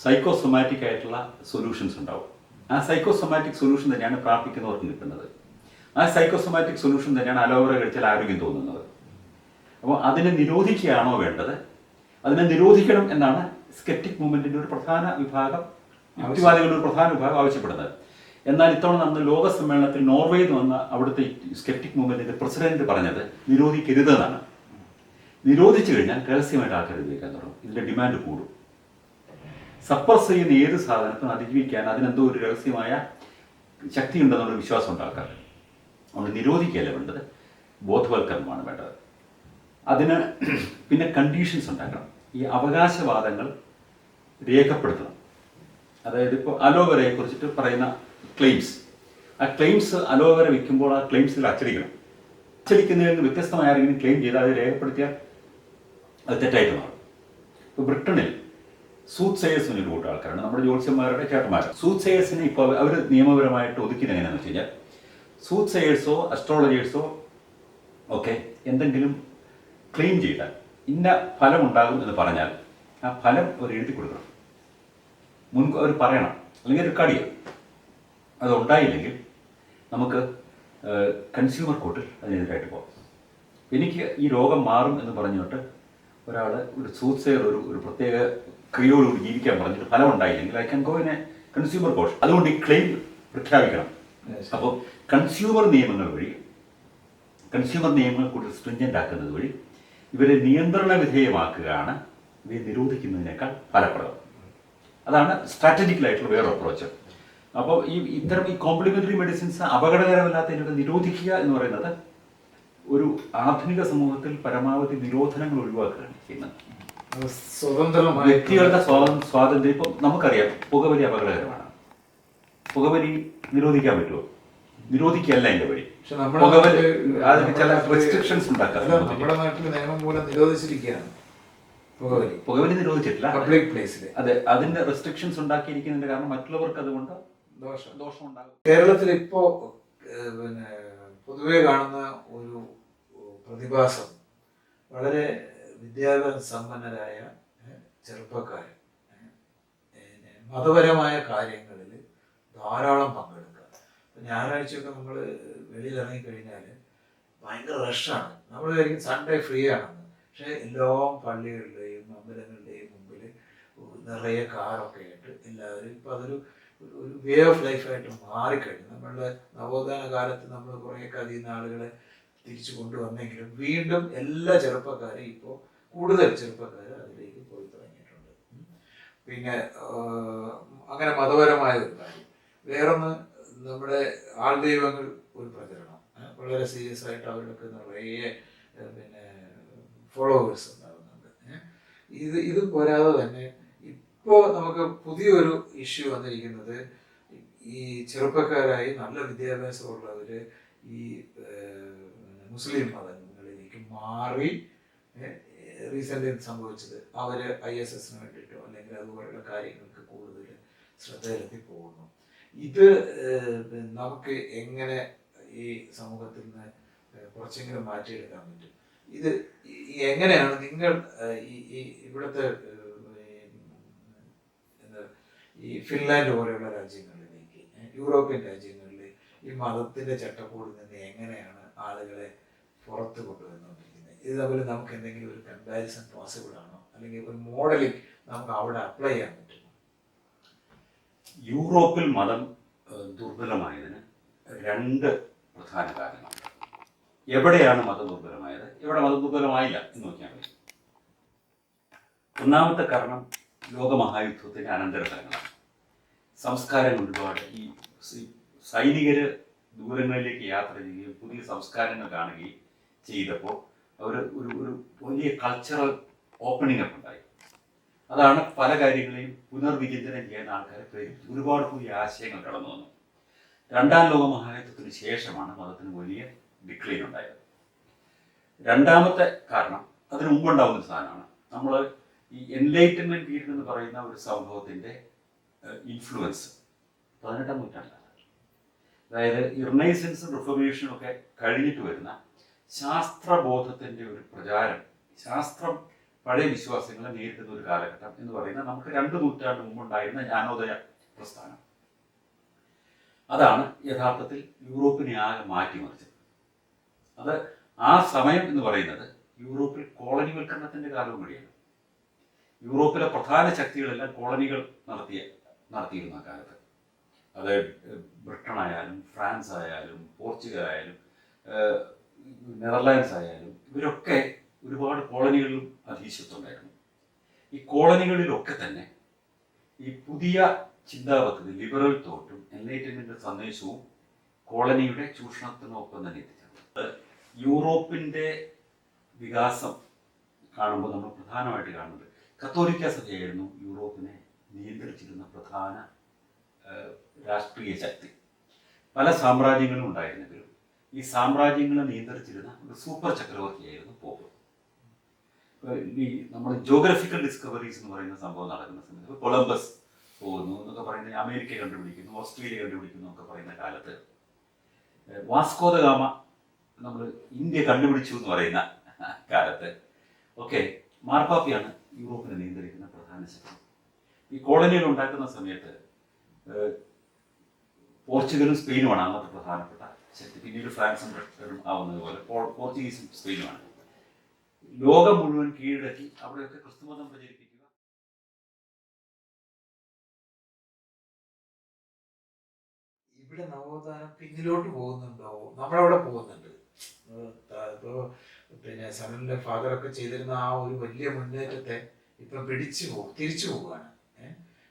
സൈക്കോസൊമാറ്റിക് ആയിട്ടുള്ള സൊല്യൂഷൻസ് ഉണ്ടാവും. ആ സൈക്കോസൊമാറ്റിക് സൊല്യൂഷൻ തന്നെയാണ് പ്രാർത്ഥിക്കുന്നവർക്ക് കിട്ടുന്നത്. ആ സൈക്കോസൊമാറ്റിക് സൊല്യൂഷൻ തന്നെയാണ് അലോവേര കഴിച്ചാൽ ആരോഗ്യം തോന്നുന്നത്. അപ്പോൾ അതിനെ നിരോധിക്കുകയാണോ വേണ്ടത്? അതിനെ നിരോധിക്കണം എന്നാണ് സ്കെപ്റ്റിക് മൂവ്മെന്റിന്റെ ഒരു പ്രധാന വിഭാഗം, യുക്തിവാദികളുടെ ഒരു പ്രധാന വിഭാഗം ആവശ്യപ്പെടുന്നത്. എന്നാൽ ഇത്തവണ നടന്ന ലോക സമ്മേളനത്തിൽ നോർവേയിൽ നിന്ന് വന്ന അവിടുത്തെ സ്കെപ്റ്റിക് മൂവ്മെന്റിന്റെ പ്രസിഡന്റ് പറഞ്ഞത് നിരോധിക്കരുതെന്നാണ്. നിരോധിച്ചു കഴിഞ്ഞാൽ രഹസ്യമായിട്ട് ആൾക്കാർ ഉപയോഗിക്കാൻ തുടങ്ങും, ഇതിന്റെ ഡിമാൻഡ് കൂടും. സപ്രസ് ചെയ്യുന്ന ഏത് സാധനത്തിനും അതിജീവിക്കാൻ അതിനെന്തോ ഒരു രഹസ്യമായ ശക്തി ഉണ്ടെന്നുള്ള വിശ്വാസം ഉണ്ട് ആൾക്കാർക്ക്. അതുകൊണ്ട് നിരോധിക്കുകയല്ല വേണ്ടത്, ബോധവൽക്കരണമാണ് വേണ്ടത്. അതിന് പിന്നെ കണ്ടീഷൻസ് ഉണ്ടാക്കണം. ഈ അവകാശവാദങ്ങൾ രേഖപ്പെടുത്തണം. അതായത് ഇപ്പോൾ അലോവേരയെ കുറിച്ചിട്ട് പറയുന്ന ക്ലെയിംസ്, ആ ക്ലെയിംസ് അലോവേര വിൽക്കുമ്പോൾ ആ ക്ലെയിംസിൽ അച്ചടിക്കണം. അച്ചടിക്കുന്നതിൽ നിന്ന് വ്യത്യസ്തമായ ആരെങ്കിലും ക്ലെയിം ചെയ്താൽ അത് രേഖപ്പെടുത്തിയാൽ അത് തെറ്റായിട്ട് മാറും. ഇപ്പോൾ ബ്രിട്ടനിൽ സൂത്ത് സെയേഴ്സ് എന്നൊരു കൂട്ടം ആൾക്കാരാണ്, നമ്മുടെ ജ്യോത്സ്യന്മാരുടെ ചേട്ടന്മാർ. സൂത്ത് സെയേഴ്സിനെ ഇപ്പോൾ അവർ നിയമപരമായിട്ട് ഒതുക്കിയത് എങ്ങനെയാണെന്ന് വെച്ച് കഴിഞ്ഞാൽ, സൂത്ത് സെയേഴ്സോ അസ്ട്രോളജേഴ്സോ ഒക്കെ എന്തെങ്കിലും ക്ലെയിം ചെയ്താൽ ഇന്ന ഫലം ഉണ്ടാകും എന്ന് പറഞ്ഞാൽ ആ ഫലം അവർ എഴുതി കൊടുക്കണം, മുൻകൂർ അവർ പറയണം, അല്ലെങ്കിൽ റെക്കോർഡ് ചെയ്യണം. അത് ഉണ്ടായില്ലെങ്കിൽ നമുക്ക് കൺസ്യൂമർ കോർട്ടിൽ അതിനെതിരായിട്ട് പോകാം. എനിക്ക് ഈ രോഗം മാറും എന്ന് പറഞ്ഞിട്ട് ഒരാൾ ഒരു സൂത്ത് സെയർ ഒരു പ്രത്യേക ക്രിയയോടുകൂടി ജീവിക്കാൻ പറഞ്ഞിട്ട് ഫലം ഉണ്ടായില്ലെങ്കിൽ I can go in a consumer court. അതുകൊണ്ട് ഈ ക്ലെയിം പ്രഖ്യാപിക്കണം. അപ്പോൾ കൺസ്യൂമർ നിയമങ്ങൾ വഴി, കൺസ്യൂമർ നിയമങ്ങൾ കൂടുതൽ സ്ട്രിഞ്ചൻ്റ് ആക്കുന്നത് വഴി ഇവരെ നിയന്ത്രണ വിധേയമാക്കുകയാണ് ഇവയെ നിരോധിക്കുന്നതിനേക്കാൾ ഫലപ്രദം. അതാണ് സ്ട്രാറ്റജിക്കലായിട്ടുള്ള വേറൊരു അപ്രോച്ച്. അപ്പോൾ ഇത്തരം കോംപ്ലിമെന്ററി മെഡിസിൻസ് അപകടകരമല്ലാത്തതിനൊക്കെ നിരോധിക്കുക എന്ന് പറയുന്നത് ഒരു ആധുനിക സമൂഹത്തിൽ പരമാവധി നിരോധനങ്ങൾ ഒഴിവാക്കുകയാണ് ചെയ്യുന്നത്. സ്വതന്ത്രമായ വ്യക്തികളുടെ സ്വാതന്ത്ര്യം. ഇപ്പം നമുക്കറിയാം പുകവലി അപകടകരമാണ്. പുകവലി നിരോധിക്കാൻ പറ്റുമോ? നിരോധിക്കുകയല്ല എൻ്റെ വഴി. പുകവലി അതിന് ചില റെസ്ട്രിക്ഷൻസ് ഉണ്ടാക്കാം. നമ്മുടെ നാട്ടിൽ നിയമം മൂലം നിരോധിച്ചിരിക്കുകയാണ് പുകവലി നിരോധിച്ചിട്ടില്ല, പബ്ലിക് പ്ലേസിൽ. അതെ, അതിന്റെ റെസ്ട്രിക്ഷൻസ് ഉണ്ടാക്കിയിരിക്കുന്നതിന്റെ കാരണം മറ്റുള്ളവർക്ക് അതുകൊണ്ട് ദോഷം ഉണ്ടാകും. കേരളത്തിൽ ഇപ്പോ പിന്നെ പൊതുവെ കാണുന്ന ഒരു പ്രതിഭാസം, വളരെ വിദ്യാഭ്യാസ സമ്പന്നരായ ചെറുപ്പക്കാർ മതപരമായ കാര്യങ്ങളിൽ ധാരാളം പങ്കെടുക്കുക. ഞായറാഴ്ചയൊക്കെ നമ്മൾ വെളിയിൽ ഇറങ്ങിക്കഴിഞ്ഞാൽ ഭയങ്കര റഷാണ്. നമ്മൾ വിചാരിക്കും സൺഡേ ഫ്രീ ആണെന്ന്. പക്ഷേ എല്ലാ പള്ളികളുടെയും അമ്പലങ്ങളുടെയും മുമ്പിൽ നിറയെ കാറൊക്കെ ആയിട്ട് എല്ലാവരും ഇപ്പം അതൊരു വേ ഓഫ് ലൈഫായിട്ട് മാറിക്കഴിഞ്ഞു. നമ്മളുടെ നവോത്ഥാന കാലത്ത് നമ്മൾ കുറേയൊക്കെ അതിൽ നിന്ന് ആളുകളെ തിരിച്ചു കൊണ്ടുവന്നെങ്കിലും വീണ്ടും എല്ലാ ചെറുപ്പക്കാരും ഇപ്പോൾ കൂടുതൽ ചെറുപ്പക്കാർ അതിലേക്ക് പോയി തുടങ്ങിയിട്ടുണ്ട്. പിന്നെ അങ്ങനെ മതപരമായ ഒരു കാര്യം. വേറൊന്ന്, നമ്മുടെ ആൾദൈവങ്ങൾ ഒരു പ്രചരണം വളരെ സീരിയസ് ആയിട്ട് അവർക്ക് നിറയെ പിന്നെ ഫോളോവേഴ്സ് ഉണ്ടാകുന്നുണ്ട്. ഇത് പോരാതെ തന്നെ ഇപ്പോൾ നമുക്ക് പുതിയൊരു ഇഷ്യൂ വന്നിരിക്കുന്നത്, ഈ ചെറുപ്പക്കാരായി നല്ല വിദ്യാഭ്യാസമുള്ളവർ ഈ മുസ്ലിം മതങ്ങളിലേക്ക് മാറി. റീസെൻ്റ് സംഭവിച്ചത് അവർ ISS വേണ്ടിയിട്ടോ അല്ലെങ്കിൽ അതുപോലെയുള്ള കാര്യങ്ങൾക്ക് കൂടുതൽ ശ്രദ്ധ ചെലുത്തി പോകുന്നു. ഇത് നമുക്ക് എങ്ങനെ ഈ സമൂഹത്തിൽ നിന്ന് കുറച്ചെങ്കിലും മാറ്റിയെടുക്കാൻ പറ്റും? ഇത് എങ്ങനെയാണ് നിങ്ങൾ ഈ ഇവിടുത്തെ ഈ ഫിൻലാൻഡ് പോലെയുള്ള രാജ്യങ്ങളിലേക്ക്, യൂറോപ്യൻ രാജ്യങ്ങളിൽ ഈ മതത്തിൻ്റെ ചട്ടക്കൂടിൽ നിന്ന് എങ്ങനെയാണ് ആളുകളെ പുറത്ത് കൊണ്ടുവന്നുകൊണ്ടിരിക്കുന്നത്? ഇത് തമ്മിൽ നമുക്ക് എന്തെങ്കിലും ഒരു കമ്പാരിസൺ പോസിബിൾ ആണോ, അല്ലെങ്കിൽ ഒരു മോഡലിംഗ് നമുക്ക് അവിടെ അപ്ലൈ ചെയ്യാൻ പറ്റുമോ? യൂറോപ്പിൽ മതം ദുർബലമായതിന് രണ്ട് പ്രധാന കാരണങ്ങളുണ്ട്. എവിടെയാണ് മതം ദുർബലമായത്, എവിടെ മതം ദുർബലമായില്ല എന്ന് നോക്കിയാൽ മതി. ഒന്നാമത്തെ കാരണം ലോകമഹായുദ്ധത്തിൻ്റെ അനന്തരഫലങ്ങളാണ്. സംസ്കാരങ്ങൾ ഒരുപാട്, ഈ സൈനികർ ദൂരങ്ങളിലേക്ക് യാത്ര ചെയ്യുകയും പുതിയ സംസ്കാരങ്ങൾ കാണുകയും ചെയ്തപ്പോൾ അവർ ഒരു വലിയ കൾച്ചറൽ ഓപ്പണിംഗ് ഒക്കെ ഉണ്ടായി. അതാണ് പല കാര്യങ്ങളെയും പുനർവിചിന്തനം ചെയ്യാൻ ആൾക്കാരെ പ്രേരിപ്പിച്ചു. ഒരുപാട് പുതിയ ആശയങ്ങൾ കടന്നു വന്നു. രണ്ടാം ലോക മഹായുദ്ധത്തിന് ശേഷമാണ് മതത്തിന് വലിയ ഡിക്ലൈൻ ഉണ്ടായത്. രണ്ടാമത്തെ കാരണം അതിന് മുമ്പുണ്ടാവുന്ന സാധനമാണ്. നമ്മൾ ഈ എൻലൈറ്റൻമെന്റ് പീരീഡ് എന്ന് പറയുന്ന ഒരു സംഭവത്തിൻ്റെ ഇൻഫ്ലുവൻസ് 18-ാം നൂറ്റാണ്ടിലാണ്. അതായത് റിനൈസൻസും റിഫോർമേഷനും ഒക്കെ കഴിഞ്ഞിട്ട് വരുന്ന ശാസ്ത്രബോധത്തിൻ്റെ ഒരു പ്രചാരം, ശാസ്ത്രം പഴയ വിശ്വാസങ്ങളെ നേരിടുന്ന ഒരു കാലഘട്ടം എന്ന് പറയുന്നത് നമുക്ക് 2 നൂറ്റാണ്ട് മുമ്പുണ്ടായിരുന്ന ജ്ഞാനോദയ പ്രസ്ഥാനം. അതാണ് യഥാർത്ഥത്തിൽ യൂറോപ്പിനെ ആകെ മാറ്റിമറിച്ചത്. അത് ആ സമയം എന്ന് പറയുന്നത് യൂറോപ്പിൽ കോളനിവൽക്കരണത്തിൻ്റെ കാലവും കൂടിയാണ്. യൂറോപ്പിലെ പ്രധാന ശക്തികളെല്ലാം കോളനികൾ നടത്തിയിരുന്ന കാലത്ത്, അത് ബ്രിട്ടൻ ആയാലും ഫ്രാൻസ് ആയാലും പോർച്ചുഗൽ ആയാലും നെതർലാൻഡ്സ് ആയാലും ഇവരൊക്കെ ഒരുപാട് കോളനികളിലും അധീശത്വമുണ്ടായിരുന്നു. ഈ കോളനികളിലൊക്കെ തന്നെ ഈ പുതിയ ചിന്താപദ്ധതി, ലിബറൽ തോട്ടും എൻലൈറ്റൻമെന്റ് സന്ദേശവും കോളനിയുടെ ചൂഷണത്തിനൊപ്പം തന്നെ എത്തിച്ചത്. യൂറോപ്പിൻ്റെ വികാസം കാണുമ്പോൾ നമ്മൾ പ്രധാനമായിട്ട് കാണുന്നത് കത്തോലിക്ക സഭയായിരുന്നു യൂറോപ്പിനെ നിയന്ത്രിച്ചിരുന്ന പ്രധാന രാഷ്ട്രീയ ശക്തി. പല സാമ്രാജ്യങ്ങളും ഉണ്ടായിരുന്നെങ്കിലും ഈ സാമ്രാജ്യങ്ങളെ നിയന്ത്രിച്ചിരുന്ന ഒരു സൂപ്പർ ചക്രവർത്തിയായിരുന്നു പോപ്പ്. ഈ നമ്മൾ ജോഗ്രഫിക്കൽ ഡിസ്കവറീസ് എന്ന് പറയുന്ന സംഭവം നടക്കുന്ന സമയത്ത് കൊളംബസ് പോകുന്നു എന്നൊക്കെ പറയുന്നത്, അമേരിക്ക കണ്ടുപിടിക്കുന്നു, ഓസ്ട്രേലിയ കണ്ടുപിടിക്കുന്നു എന്നൊക്കെ പറയുന്ന കാലത്ത് വാസ്കോ ദ ഗാമ നമ്മൾ ഇന്ത്യ കണ്ടുപിടിച്ചു എന്ന് പറയുന്ന കാലത്ത് ഒക്കെ മാർപ്പാപ്പയാണ് യൂറോപ്പിനെ നിയന്ത്രിക്കുന്ന പ്രധാന ശക്തി. ഈ കോളനികൾ ഉണ്ടാക്കുന്ന സമയത്ത് പോർച്ചുഗലും സ്പെയിനുമാണ് അന്നത്തെ പ്രധാനപ്പെട്ട ശക്തി. പിന്നീട് ഫ്രാൻസും ബ്രിട്ടനും ആവുന്നത് പോലെ പോർച്ചുഗീസും സ്പെയിനുമാണ്. ലോകം മുഴുവൻ കീഴടക്കി അവിടെയൊക്കെ ക്രിസ്തുമതം പ്രചരിപ്പിക്കുക. ഇവിടെ നവോത്ഥാനം പിന്നിലോട്ട് പോകുന്നുണ്ടോ? നമ്മളവിടെ പോകുന്നുണ്ട്. ഇപ്പോൾ പിന്നെ സനലിൻ്റെ ഫാദറൊക്കെ ചെയ്തിരുന്ന ആ ഒരു വലിയ മുന്നേറ്റത്തെ ഇപ്പം തിരിച്ചു പോവുകയാണ്.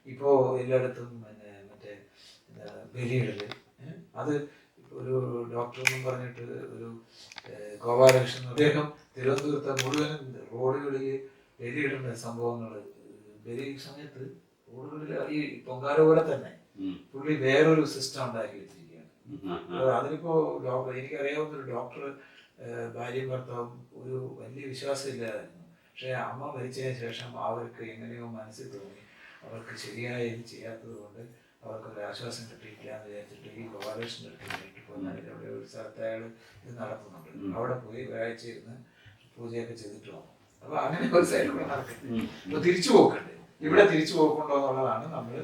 ഇപ്പോൾ എല്ലായിടത്തും പിന്നെ മറ്റേ ബലിയിടൽ, അത് ഒരു ഡോക്ടർ എന്നും പറഞ്ഞിട്ട് ഒരു ഗോപാലകൃഷ്ണൻ, അദ്ദേഹം തിരുവനന്തപുരത്തെ മുഴുവൻ റോഡുകളിൽ ബലിയിടുന്ന സംഭവങ്ങൾ, ബലി സമയത്ത് റോഡുകളിൽ ഈ പൊങ്കാല പോലെ തന്നെ പുള്ളി വേറൊരു സിസ്റ്റം ഉണ്ടാക്കി വെച്ചിരിക്കുകയാണ്. അതിനിപ്പോ എനിക്കറിയാവുന്ന ഒരു ഡോക്ടർ ഭാര്യയും ഭർത്താവും ഒരു വലിയ വിശ്വാസം ഇല്ലായിരുന്നു. പക്ഷെ അമ്മ മരിച്ചതിന് ശേഷം അവർക്ക് എങ്ങനെയോ മനസ്സിൽ തോന്നി അവർക്ക് ശരിയായ ഇത് ചെയ്യാത്തത് കൊണ്ട് അവർക്കൊരു ആശ്വാസം കിട്ടിയിട്ടില്ല എന്ന് വിചാരിച്ചിട്ട് ഈ ഗോപാലകൃഷ്ണൻ്റെ അടുത്ത് പോകുന്നത്. അവിടെ ഒരു സ്ഥലത്ത് അയാൾ ഇത് നടത്തുന്നുണ്ട്. അവിടെ പോയി ഒരാഴ്ച ഇരുന്ന് പൂജയൊക്കെ ചെയ്തിട്ട് വന്നു. അപ്പൊ അങ്ങനെ ഒരു സൈഡിൽ കൂടെ നടക്കുന്നത്. ഇപ്പൊ തിരിച്ചു പോക്കുണ്ട്. ഇവിടെ തിരിച്ചു പോക്കുണ്ടോ എന്നുള്ളതാണ് നമ്മൾ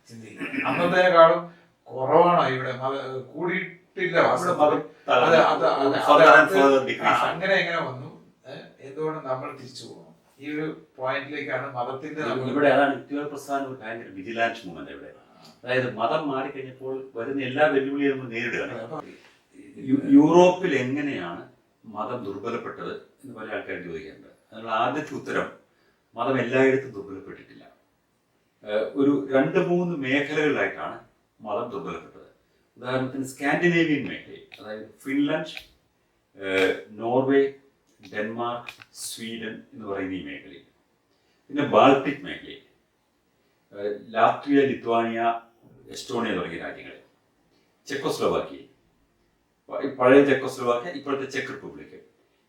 ചിന്തിക്കുന്നത്. അന്നത്തേക്കാളും കുറവാണോ ഇവിടെ? കൂടിയിട്ടില്ല. അങ്ങനെ എങ്ങനെ വന്നു? എന്തുകൊണ്ട് നമ്മൾ തിരിച്ചു പോകണം? ഈ ഒരു പോയിന്റിലേക്കാണ് മതത്തിന്റെ ഇവിടെ. അതാണ് ഇത്യോൽ പ്രസ്ഥാനം ഒരു ഭയങ്കര വിജിലാൻസ് മൂവ്മെന്റ് ഇവിടെ. അതായത് മതം മാറിക്കഴിഞ്ഞപ്പോൾ വരുന്ന എല്ലാ വെല്ലുവിളിയും നമ്മൾ നേരിടുകയാണ്. യൂറോപ്പിൽ എങ്ങനെയാണ് മതം ദുർബലപ്പെട്ടത് എന്ന് പല ആൾക്കാർ ചോദിക്കാറുണ്ട്. അതിനുള്ള ആദ്യത്തെ ഉത്തരം, മതം എല്ലായിടത്തും ദുർബലപ്പെട്ടിട്ടില്ല. ഒരു 2-3 മേഖലകളിലായിട്ടാണ് മതം ദുർബലപ്പെട്ടത്. ഉദാഹരണത്തിന് സ്കാൻഡിനേവിയൻ മേഖലയിൽ, അതായത് ഫിൻലാൻഡ്, നോർവേ, ഡെൻമാർക്ക്, സ്വീഡൻ എന്ന് പറയുന്ന ഈ മേഖലയിൽ, പിന്നെ ബാൾട്ടിക് മേഖലയിൽ, ലാത്വിയ, ലിത്വാനിയ, എസ്റ്റോണിയ തുടങ്ങിയ രാജ്യങ്ങളിൽ, ചെക്കോസ്ലോവാക്യ, പഴയ ചെക്കോസ്ലോവാക്യ, ഇപ്പോഴത്തെ ചെക്ക് റിപ്പബ്ലിക്,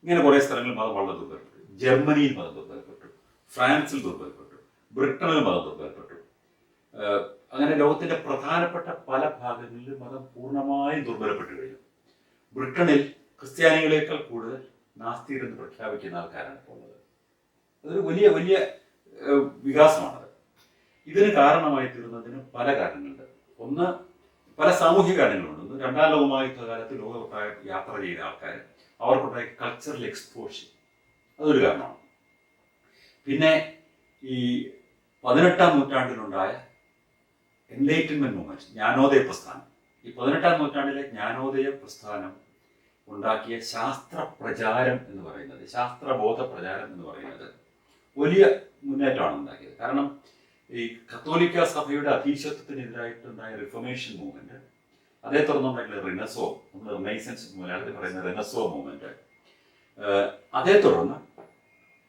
ഇങ്ങനെ കുറേ സ്ഥലങ്ങളിൽ മതം വളരെ ദുർബലപ്പെട്ടു. ജർമ്മനിയിൽ മതം ദുർബലപ്പെട്ടു, ഫ്രാൻസിൽ ദുർബലപ്പെട്ടു, ബ്രിട്ടനിൽ മതം ദുർബലപ്പെട്ടു. അങ്ങനെ ലോകത്തിന്റെ പ്രധാനപ്പെട്ട പല ഭാഗങ്ങളിലും മതം പൂർണ്ണമായും ദുർബലപ്പെട്ടു കഴിഞ്ഞു. ബ്രിട്ടനിൽ ക്രിസ്ത്യാനികളെക്കാൾ കൂടുതൽ നാസ്തികരെന്ന് പ്രഖ്യാപിക്കുന്ന ആൾക്കാരാണ് ഇപ്പോൾ ഉള്ളത്. അതൊരു വലിയ വലിയ വികാസമാണത്. ഇതിന് കാരണമായി തീർന്നതിന് പല കാരണങ്ങളുണ്ട്. ഒന്ന്, പല സാമൂഹിക കാരണങ്ങളുണ്ട്. ഒന്ന്, രണ്ടാം ലോകമഹായുദ്ധകാലത്ത് ലോകമൊട്ടായി യാത്ര ചെയ്ത ആൾക്കാർ, അവർക്കുണ്ടായ കൾച്ചറൽ എക്സ്പോഷർ, അതൊരു കാരണമാണ്. പിന്നെ ഈ 18-ാം നൂറ്റാണ്ടിലുണ്ടായ എൻലൈറ്റൻമെന്റ് മൂവ്മെന്റ്, ജ്ഞാനോദയ പ്രസ്ഥാനം. ഈ 18-ാം നൂറ്റാണ്ടിലെ ജ്ഞാനോദയ പ്രസ്ഥാനം ഉണ്ടാക്കിയ ശാസ്ത്ര പ്രചാരം എന്ന് പറയുന്നത്, ശാസ്ത്രബോധ പ്രചാരം എന്ന് പറയുന്നത് വലിയ മുന്നേറ്റമാണ് ഉണ്ടാക്കിയത്. കാരണം ഈ കത്തോലിക്ക സഭയുടെ അധീശത്വത്തിനെതിരായിട്ടുണ്ടായ റിഫർമേഷൻ മൂവ്മെന്റ്, അതേ തുടർന്നുണ്ടായിട്ടുള്ള റിനസോ, നമ്മൾ റിനൈസൻസ് മലയാളത്തിൽ പറയുന്ന റിനസോ മൂവ്മെന്റ്, അതേ തുടർന്ന്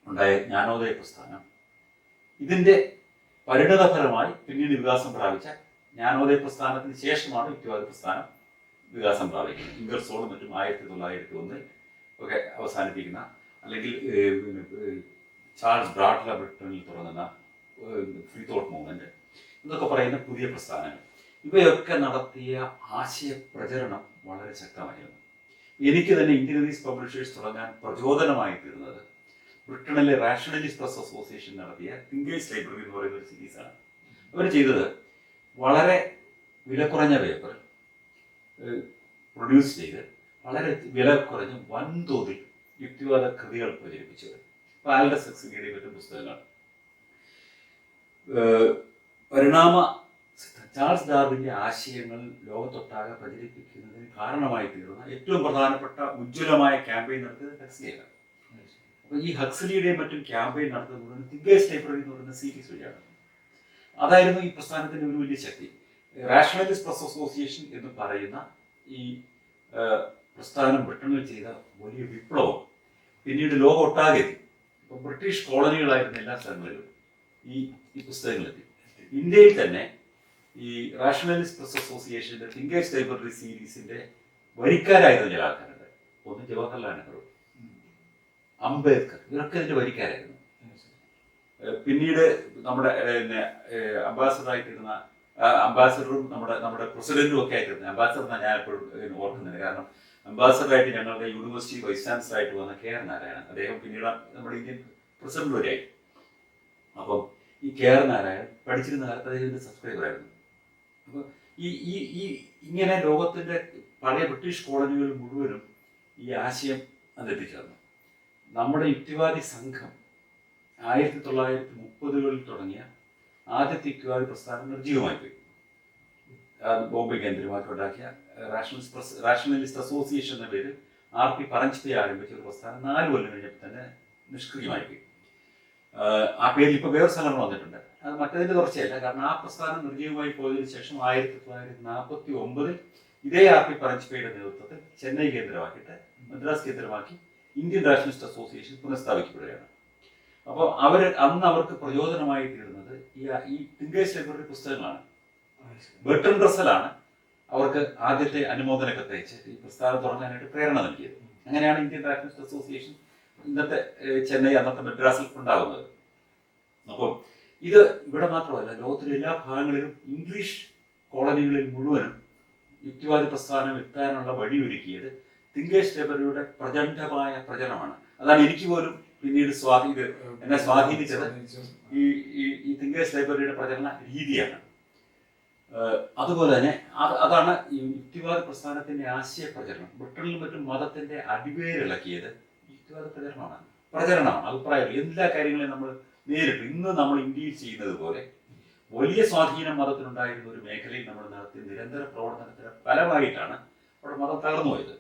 ഉണ്ടായ ജ്ഞാനോദയ പ്രസ്ഥാനം, ഇതിന്റെ പരിണതഫലമായി പിന്നീട് വികാസം പ്രാപിച്ച ജ്ഞാനോദയ പ്രസ്ഥാനത്തിന് ശേഷമാണ് യുക്തിവാദ പ്രസ്ഥാനം വികാസം പ്രാപിക്കുന്നത്. ഇംഗർസോളും മറ്റും 1901 ഒക്കെ അവസാനിപ്പിക്കുന്ന, അല്ലെങ്കിൽ ചാൾസ് ബ്രാഡ്ല ബ്രിട്ടനിൽ തുടങ്ങുന്ന ഫ്രീ തോട്ട് മൂവ്മെന്റ് എന്നൊക്കെ പറയുന്ന പുതിയ പ്രസ്ഥാനങ്ങൾ, ഇവയൊക്കെ നടത്തിയ ആശയപ്രചരണം വളരെ ശക്തമായിരുന്നു. എനിക്ക് തന്നെ ഇന്ത്യനീസ് പബ്ലിഷേഴ്സ് തുടങ്ങാൻ പ്രചോദനമായി തീർന്നത് ബ്രിട്ടനിലെ റാഷണലിസ്റ്റ് പ്രസ് അസോസിയേഷൻ നടത്തിയ തിങ്കേഴ്സ് ലൈബ്രറി എന്ന് പറയുന്ന ഒരു സീരീസാണ്. അവർ ചെയ്തത് വളരെ വില കുറഞ്ഞ പേപ്പർ പ്രൊഡ്യൂസ് ചെയ്ത് വളരെ വില കുറഞ്ഞ് വൻതോതിൽ യുക്തിവാദ കൃതികൾ പ്രചരിപ്പിച്ചവർ. ഇപ്പോൾ ആൽഡസ് ഹക്സ്ലിയുടെയും മറ്റും പുസ്തകങ്ങൾ, പരിണാമ ചാൾസ് ഡാർവിൻ്റെ ആശയങ്ങൾ ലോകത്തൊട്ടാകെ പ്രചരിപ്പിക്കുന്നതിന് കാരണമായി തീർന്ന ഏറ്റവും പ്രധാനപ്പെട്ട ഉജ്ജ്വലമായ ക്യാമ്പയിൻ നടത്തിയത് ഹക്സ്ലിയാണ്. അപ്പോൾ ഈ ഹക്സ്ലിയുടെയും മറ്റും ക്യാമ്പയിൻ നടത്തുന്നത് തിങ്കേഴ്സ് ലൈബ്രറി എന്ന് പറയുന്ന സീരീസ് വഴിയാണ്. അതായിരുന്നു ഈ പ്രസ്ഥാനത്തിൻ്റെ ഒരു വലിയ ശക്തി. റാഷണലിസ്റ്റ് പ്രസ് അസോസിയേഷൻ എന്ന് പറയുന്ന ഈ പ്രസ്ഥാനം ബ്രിട്ടനിൽ ചെയ്ത വലിയ വിപ്ലവം പിന്നീട് ലോകം ഒട്ടാകെ എത്തി. ഇപ്പോൾ ബ്രിട്ടീഷ് കോളനികളായിരുന്ന എല്ലാ സ്ഥലങ്ങളിലും ഈ പുസ്തകങ്ങളെത്തി. ഇന്ത്യയിൽ തന്നെ ഈ റാഷണലിസ്റ്റ് പ്രസ് അസോസിയേഷൻ്റെ തിങ്കേഴ്സ് ലൈബ്രറി സീരീസിന്റെ വരിക്കാരായിരുന്ന ചില ആൾക്കാരുണ്ട്. ഒന്ന് ജവഹർലാൽ നെഹ്റു, അംബേദ്കർ, ഇവരൊക്കെ ഇതിന്റെ വരിക്കാരായിരുന്നു. പിന്നീട് നമ്മുടെ അംബാസഡറും നമ്മുടെ പ്രസിഡന്റും ഒക്കെ ആയിട്ടിരുന്നത്, അംബാസഡർ എന്നാണ് ഞാൻ എപ്പോഴും ഓർക്കുന്നത്. കാരണം അംബാസഡറായിട്ട് ഞങ്ങളുടെ യൂണിവേഴ്സിറ്റി വൈസ് ചാൻസലർ ആയിട്ട് വന്ന KR നാരായണൻ, അദ്ദേഹം പിന്നീട് നമ്മുടെ ഇന്ത്യൻ പ്രസിഡന്റ് വരെയായി. അപ്പം ഈ KR നാരായണൻ പഠിച്ചിരുന്ന കാലത്ത് അദ്ദേഹത്തിന്റെ സബ്സ്ക്രൈബറായിരുന്നു. അപ്പോൾ ഈ ഇങ്ങനെ ലോകത്തിന്റെ പഴയ ബ്രിട്ടീഷ് കോളനികൾ മുഴുവനും ഈ ആശയം അതെത്തിച്ചേർന്നു. നമ്മുടെ യുക്തിവാദി സംഘം 1930-കളിൽ തുടങ്ങിയ ആദ്യത്തെ യുക്തിവാദി പ്രസ്ഥാനം നിർജ്ജീവമായി പോയി. ബോംബെ കേന്ദ്രമാക്കി ഉണ്ടാക്കിയ റാഷണലിസ്റ്റ് അസോസിയേഷൻ എന്ന പേരിൽ RP പരഞ്ച്പേ ആരംഭിച്ച ഒരു പ്രസ്ഥാനം 4 കൊല്ലം കഴിഞ്ഞപ്പോൾ തന്നെ നിഷ്ക്രിയമായി പോയി. ആ പേരിൽ ഇപ്പോൾ വേറെ സംഘടന വന്നിട്ടുണ്ട്. അത് മറ്റതിന്റെ തുടർച്ചയല്ല. കാരണം ആ പ്രസ്ഥാനം നിർജ്ജീവമായി പോയതിനു ശേഷം 1949 ഇതേ RP പരഞ്ച്പേയുടെ നേതൃത്വത്തിൽ ചെന്നൈ കേന്ദ്രമാക്കിയിട്ട് മദ്രാസ് കേന്ദ്രമാക്കി ഇന്ത്യൻ റാഷണലിസ്റ്റ് അസോസിയേഷൻ പുനഃസ്ഥാപിക്കപ്പെടുകയാണ്. അപ്പോൾ അന്ന് അവർക്ക് പ്രചോദനമായി തീർന്നത് ഈ തിങ്കേഴ്സ് ലൈബ്രറി പുസ്തകങ്ങളാണ്. ബെർട്രൻഡ് റസ്സലാണ് അവർക്ക് ആദ്യത്തെ അനുമോദന കത്തയച്ച് ഈ പ്രസ്ഥാനം തുടങ്ങാനായിട്ട് പ്രേരണ നൽകിയത്. അങ്ങനെയാണ് ഇന്ത്യൻ റാഷണലിസ്റ്റ് അസോസിയേഷൻ ഇന്നത്തെ ചെന്നൈ, അന്നത്തെ മദ്രാസിൽ ഉണ്ടാകുന്നത്. അപ്പോൾ ഇത് ഇവിടെ മാത്രമല്ല, ലോകത്തിലെ എല്ലാ ഭാഗങ്ങളിലും ഇംഗ്ലീഷ് കോളനികളിൽ മുഴുവനും യുക്തിവാദി പ്രസ്ഥാനം എത്താനുള്ള വഴിയൊരുക്കിയത് തിങ്കേഴ്സ് ലൈബ്രറിയുടെ പ്രചണ്ഡമായ പ്രചരണമാണ്. അതാണ് എനിക്ക് പോലും പിന്നീട് എന്നെ സ്വാധീനിച്ചത് ഈ തിങ്കേഴ്സ് ലൈബ്രറിയുടെ പ്രചരണ രീതിയാണ്. അതുപോലെ തന്നെ അതാണ് ഈ യുക്തിവാദ പ്രസ്ഥാനത്തിന്റെ ആശയ പ്രചരണം. ബ്രിട്ടനിലും മറ്റും മതത്തിന്റെ അടിവേരിളക്കിയത് യുക്തിവാദ പ്രചരണമാണ്. അഭിപ്രായങ്ങൾ, എല്ലാ കാര്യങ്ങളെയും നമ്മൾ നേരിട്ട് ഇന്ന് നമ്മൾ ഇന്ത്യയിൽ ചെയ്യുന്നത് പോലെ വലിയ സ്വാധീനം മതത്തിനുണ്ടായിരുന്ന ഒരു മേഖലയിൽ നമ്മൾ നടത്തിയ നിരന്തര പ്രവർത്തനത്തിന് ഫലമായിട്ടാണ് അവിടെ മതം തകർന്നു പോയത്.